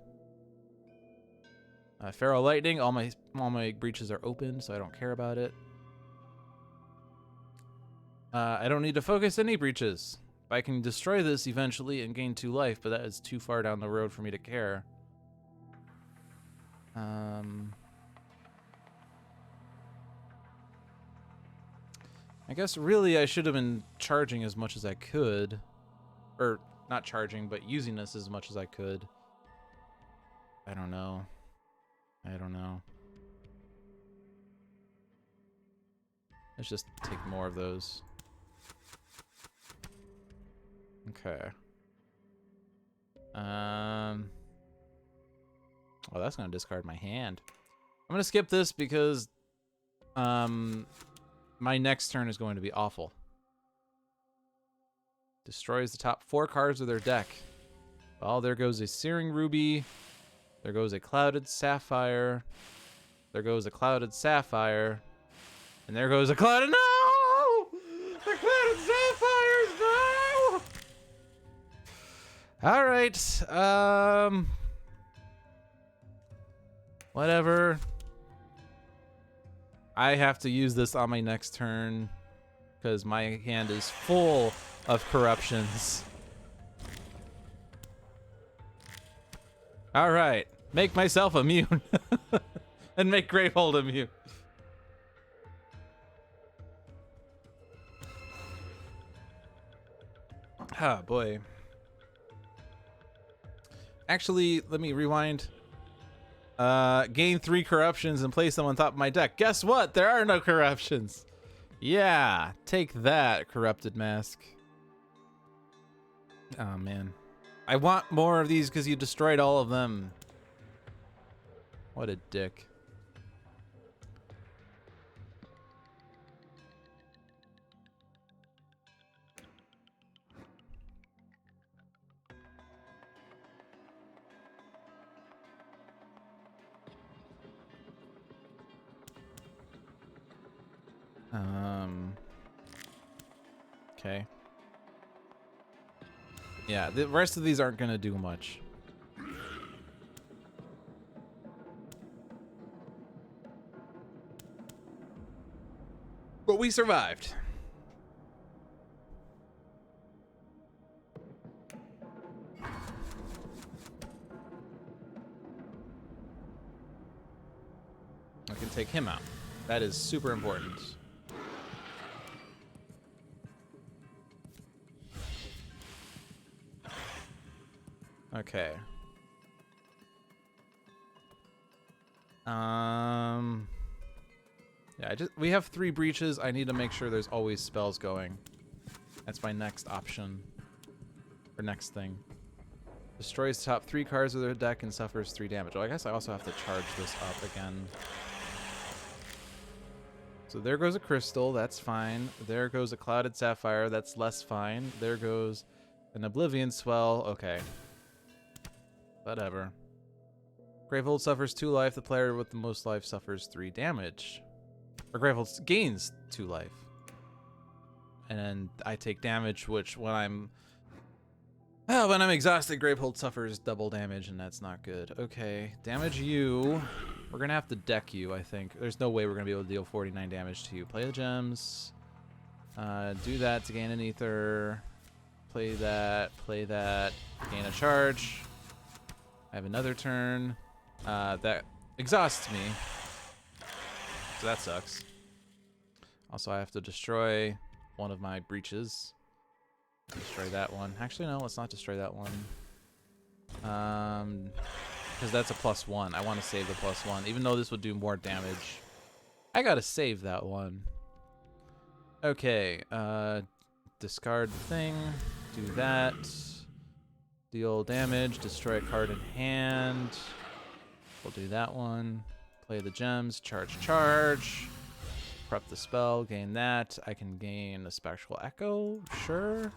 Feral Lightning, all my breaches are open, so I don't care about it. I don't need to focus any breaches. I can destroy this eventually and gain 2 life, but that is too far down the road for me to care. I guess really I should have been charging as much as I could. Or not charging, but using this as much as I could. I don't know. Let's just take more of those. Okay. Well, that's gonna discard my hand. I'm gonna skip this because my next turn is going to be awful. Destroys the top 4 cards of their deck. Well, there goes a Searing Ruby. There goes a Clouded Sapphire. There goes a Clouded Sapphire. And there goes a Clouded... No! The Clouded Sapphires, no! Alright, whatever. I have to use this on my next turn because my hand is full of corruptions. All right, make myself immune and make Gravehold immune. Ah, boy. Actually, let me rewind. Gain 3 corruptions and place them on top of my deck. Guess what? There are no corruptions. Yeah, take that, Corrupted Mask. Oh, man. I want more of these because you destroyed all of them. What a dick. Okay. Yeah, the rest of these aren't gonna do much. But we survived. I can take him out. That is super important. Okay. Yeah, we have 3 breaches. I need to make sure there's always spells going. That's my next option. Or next thing. Destroys top 3 cards of their deck and suffers 3 damage. Oh, I guess I also have to charge this up again. So there goes a crystal, that's fine. There goes a Clouded Sapphire, that's less fine. There goes an Oblivion Swell, okay. Whatever. Gravehold suffers 2 life. The player with the most life suffers 3 damage. Or Gravehold gains 2 life. And then I take damage, which when I'm exhausted, Gravehold suffers double damage, and that's not good. Okay, damage you. We're gonna have to deck you, I think. There's no way we're gonna be able to deal 49 damage to you. Play the gems. Do that to gain an ether. Play that. Gain a charge. I have another turn. That exhausts me. So that sucks. Also, I have to destroy one of my breaches. Destroy that one. Actually, no, let's not destroy that one. Because that's a +1. I want to save the +1, even though this would do more damage. I gotta save that one. Okay, discard the thing. Do that. Deal damage, destroy a card in hand. We'll do that one. Play the gems, charge. prep the spell, gain that. I can gain a Spectral Echo, sure.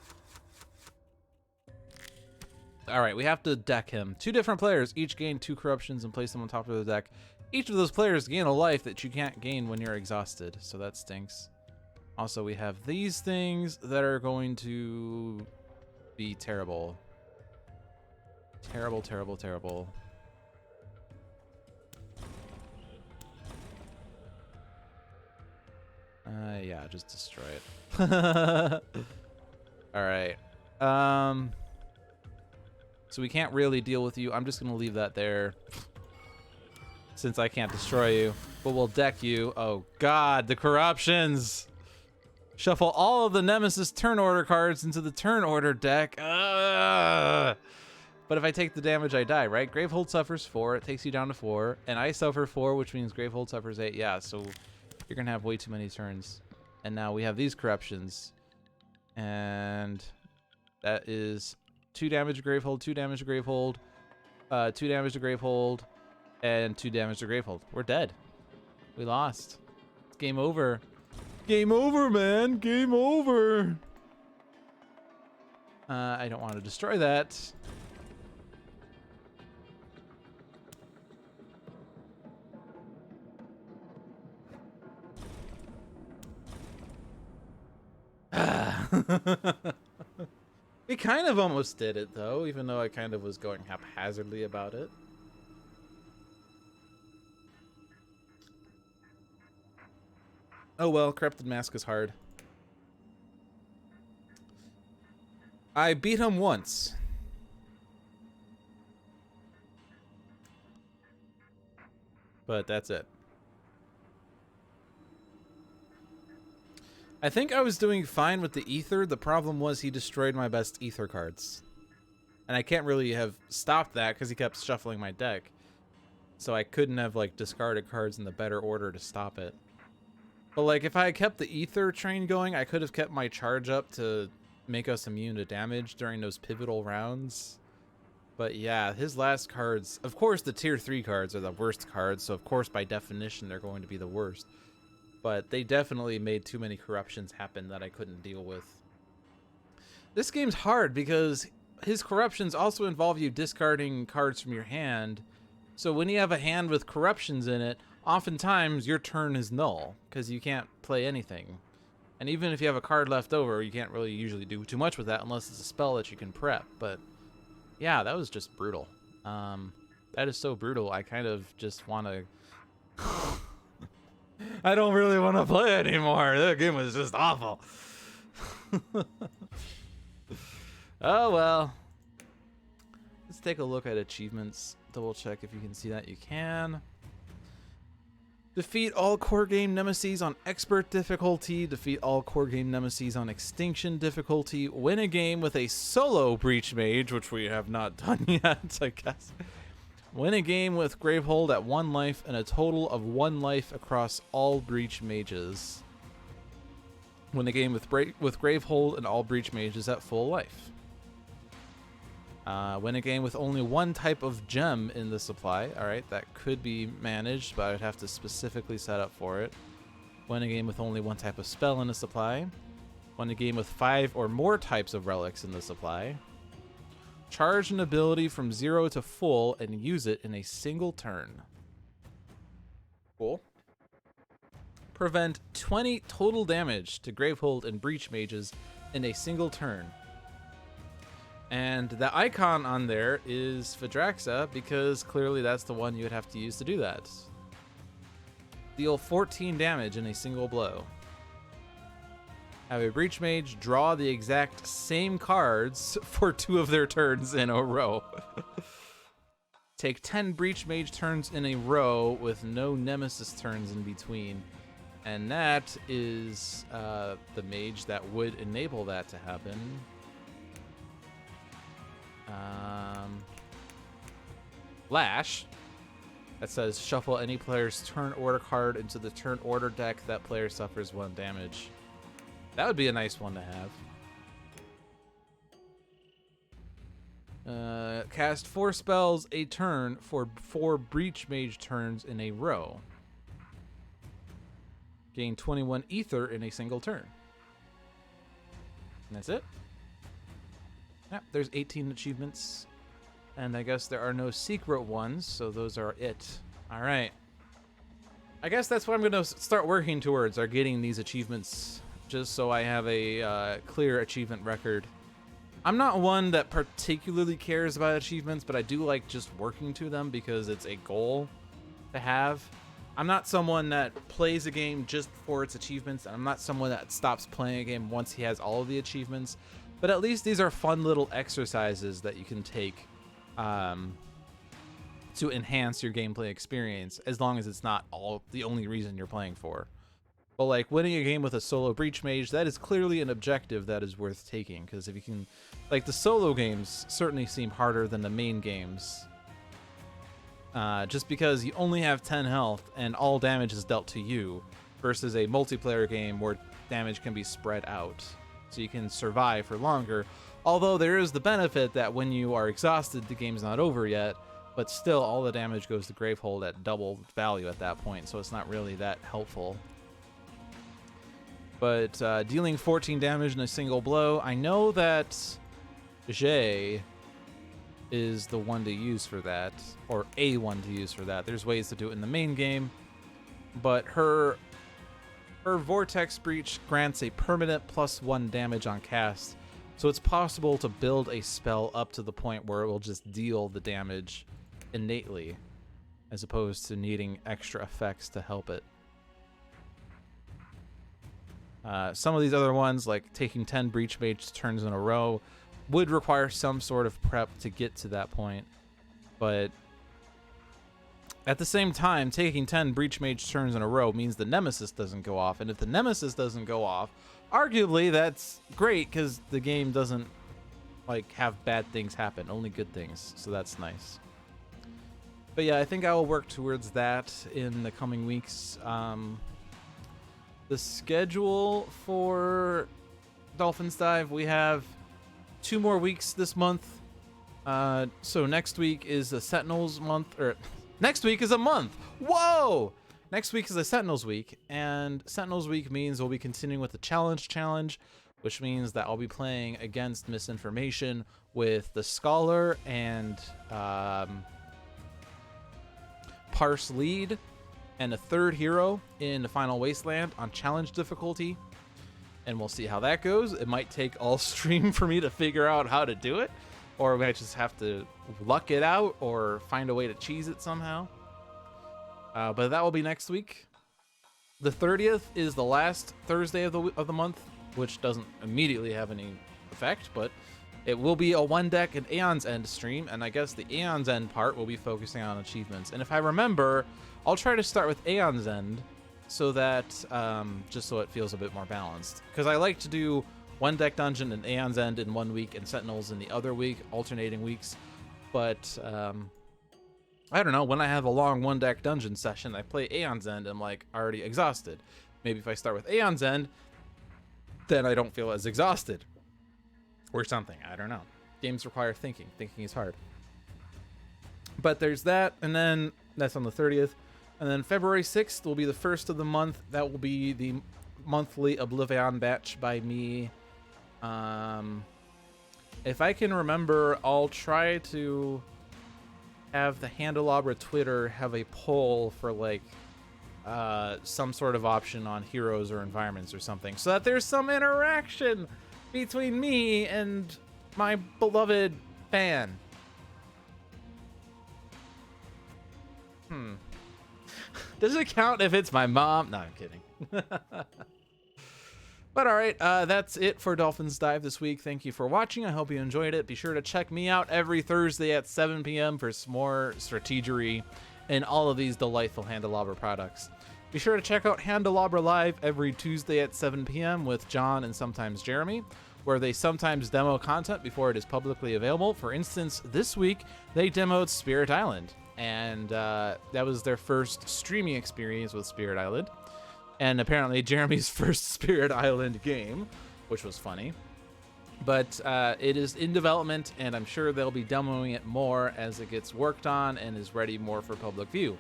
All right, we have to deck him. 2 different players each gain 2 corruptions and place them on top of the deck. Each of those players gain a life that you can't gain when you're exhausted, so that stinks. Also, we have these things that are going to be terrible. Terrible, terrible, terrible. Yeah, just destroy it. All right. So we can't really deal with you. I'm just gonna leave that there since I can't destroy you, but we'll deck you. Oh God, the corruptions. Shuffle all of the Nemesis turn order cards into the turn order deck. But if I take the damage, I die, right? Gravehold suffers 4. It takes you down to 4. And I suffer 4, which means Gravehold suffers 8. Yeah, so you're going to have way too many turns. And now we have these corruptions. And that is 2 damage to Gravehold, 2 damage to Gravehold, 2 damage to Gravehold, and 2 damage to Gravehold. We're dead. We lost. It's game over. Game over, man. Game over. I don't want to destroy that. We kind of almost did it, though, even though I kind of was going haphazardly about it. Oh well, Corrupted Mask is hard. I beat him once. But that's it. I think I was doing fine with the Ether. The problem was he destroyed my best Ether cards. And I can't really have stopped that because he kept shuffling my deck. So I couldn't have, like, discarded cards in the better order to stop it. But, like, if I had kept the Ether train going, I could have kept my charge up to make us immune to damage during those pivotal rounds. But yeah, his last cards, of course the tier 3 cards are the worst cards, so of course by definition they're going to be the worst. But they definitely made too many corruptions happen that I couldn't deal with. This game's hard because his corruptions also involve you discarding cards from your hand. So when you have a hand with corruptions in it, oftentimes your turn is null because you can't play anything. And even if you have a card left over, you can't really usually do too much with that unless it's a spell that you can prep. But yeah, that was just brutal. That is so brutal. I kind of just want to... I don't really want to play anymore. That game was just awful. Oh, well. Let's take a look at achievements. Double check if you can see that. You can. Defeat all core game nemesis on expert difficulty. Defeat all core game nemesis on extinction difficulty. Win a game with a solo breach mage, which we have not done yet, I guess. Win a game with Gravehold at 1 life and a total of 1 life across all breach mages. Win a game with Gravehold and all breach mages at full life. Win a game with only 1 type of gem in the supply. Alright, that could be managed, but I'd have to specifically set up for it. Win a game with only 1 type of spell in the supply. Win a game with 5 or more types of relics in the supply. Charge an ability from 0 to full and use it in a single turn. Cool. Prevent 20 total damage to Gravehold and breach mages in a single turn. And the icon on there is Phaedraxa, because clearly that's the one you would have to use to do that. Deal 14 damage in a single blow. Have a breach mage draw the exact same cards for 2 of their turns in a row. Take 10 breach mage turns in a row with no nemesis turns in between. And that is the mage that would enable that to happen. Lash. That says shuffle any player's turn order card into the turn order deck. That player suffers 1 damage. That would be a nice one to have. Cast 4 spells a turn for 4 breach mage turns in a row. Gain 21 ether in a single turn. And that's it. Yep, there's 18 achievements. And I guess there are no secret ones, so those are it. All right. I guess that's what I'm going to start working towards, are getting these achievements, just so I have a clear achievement record. I'm not one that particularly cares about achievements, but I do like just working to them because it's a goal to have. I'm not someone that plays a game just for its achievements, and I'm not someone that stops playing a game once he has all of the achievements. But at least these are fun little exercises that you can take to enhance your gameplay experience, as long as it's not all the only reason you're playing for. But like winning a game with a solo breach mage, that is clearly an objective that is worth taking, because if you can, like, the solo games certainly seem harder than the main games, just because you only have 10 health and all damage is dealt to you, versus a multiplayer game where damage can be spread out, so you can survive for longer. Although there is the benefit that when you are exhausted, the game's not over yet, but still all the damage goes to Gravehold at double value at that point, so it's not really that helpful. But dealing 14 damage in a single blow, I know that Jay is the one to use for that, or a one to use for that. There's ways to do it in the main game, but her Vortex Breach grants a permanent +1 damage on cast, so it's possible to build a spell up to the point where it will just deal the damage innately, as opposed to needing extra effects to help it. Some of these other ones, like taking 10 Breach Mage turns in a row, would require some sort of prep to get to that point. But at the same time, taking 10 Breach Mage turns in a row means the Nemesis doesn't go off. And if the Nemesis doesn't go off, arguably that's great, because the game doesn't like have bad things happen, only good things. So that's nice. But yeah, I think I will work towards that in the coming weeks. The schedule for Dolphin's Dive, we have 2 more weeks this month. So next week is a Sentinels month, or next week is a month. Whoa! Next week is a Sentinels week, and Sentinels week means we'll be continuing with the challenge, which means that I'll be playing against Misinformation with the Scholar and Parse Lead, and a 3rd hero in the Final Wasteland on challenge difficulty. And we'll see how that goes. It might take all stream for me to figure out how to do it, or we might just have to luck it out or find a way to cheese it somehow. But that will be next week. The 30th is the last Thursday of the month, which doesn't immediately have any effect, but it will be a 1-deck and Aeon's End stream, and I guess the Aeon's End part will be focusing on achievements. And if I remember, I'll try to start with Aeon's End, so that just so it feels a bit more balanced. Because I like to do 1-deck dungeon and Aeon's End in 1 week and Sentinels in the other week, alternating weeks. But I don't know, when I have a long 1-deck dungeon session, I play Aeon's End, I'm like already exhausted. Maybe if I start with Aeon's End, then I don't feel as exhausted. Or something, I don't know. Games require thinking. Thinking is hard. But there's that, and then that's on the 30th. And then February 6th will be the first of the month. That will be the monthly Oblivion batch by me. If I can remember, I'll try to have the Handelabra Twitter have a poll for like some sort of option on heroes or environments or something, so that there's some interaction between me and my beloved fan. Does it count if it's my mom? No, I'm kidding. But all right, that's it for Dolphin's Dive this week. Thank you for watching. I hope you enjoyed it. Be sure to check me out every Thursday at 7 p.m. for some more strategery and all of these delightful Handelabra products. Be sure to check out Handelabra Live every Tuesday at 7 p.m. with John and sometimes Jeremy, where they sometimes demo content before it is publicly available. For instance, this week, they demoed Spirit Island, and that was their first streaming experience with Spirit Island, and apparently Jeremy's first Spirit Island game, which was funny. But it is in development, and I'm sure they'll be demoing it more as it gets worked on and is ready more for public view.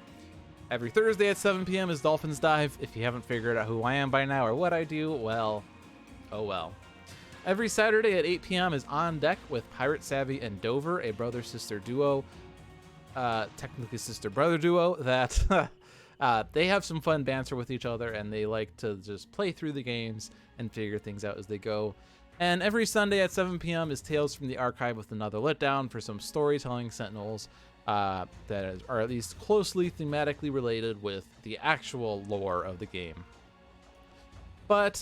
Every Thursday at 7 p.m. is Dolphin's Dive. If you haven't figured out who I am by now or what I do, well, oh well. Every Saturday at 8 p.m. is On Deck with Pirate Savvy and Dover, a brother-sister duo, technically sister-brother duo, that they have some fun banter with each other, and they like to just play through the games and figure things out as they go. And every Sunday at 7 p.m. is Tales from the Archive with another letdown for some storytelling sentinels that are at least closely thematically related with the actual lore of the game. But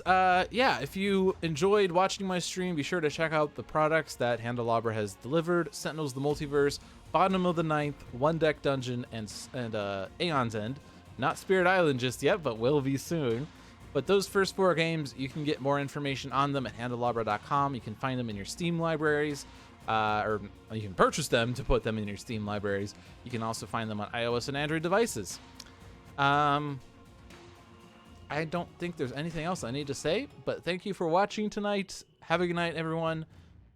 yeah, if you enjoyed watching my stream, be sure to check out the products that Handelabra has delivered: Sentinels the Multiverse, Bottom of the Ninth, One Deck Dungeon, and Aeon's End. Not Spirit Island just yet, but will be soon. But those first 4 games, you can get more information on them at Handelabra.com. You can find them in your Steam libraries, or you can purchase them to put them in your Steam libraries. You can also find them on iOS and Android devices. I don't think there's anything else I need to say, but thank you for watching tonight. Have a good night, everyone,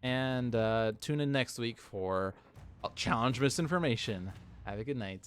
and tune in next week for Challenge Misinformation. Have a good night.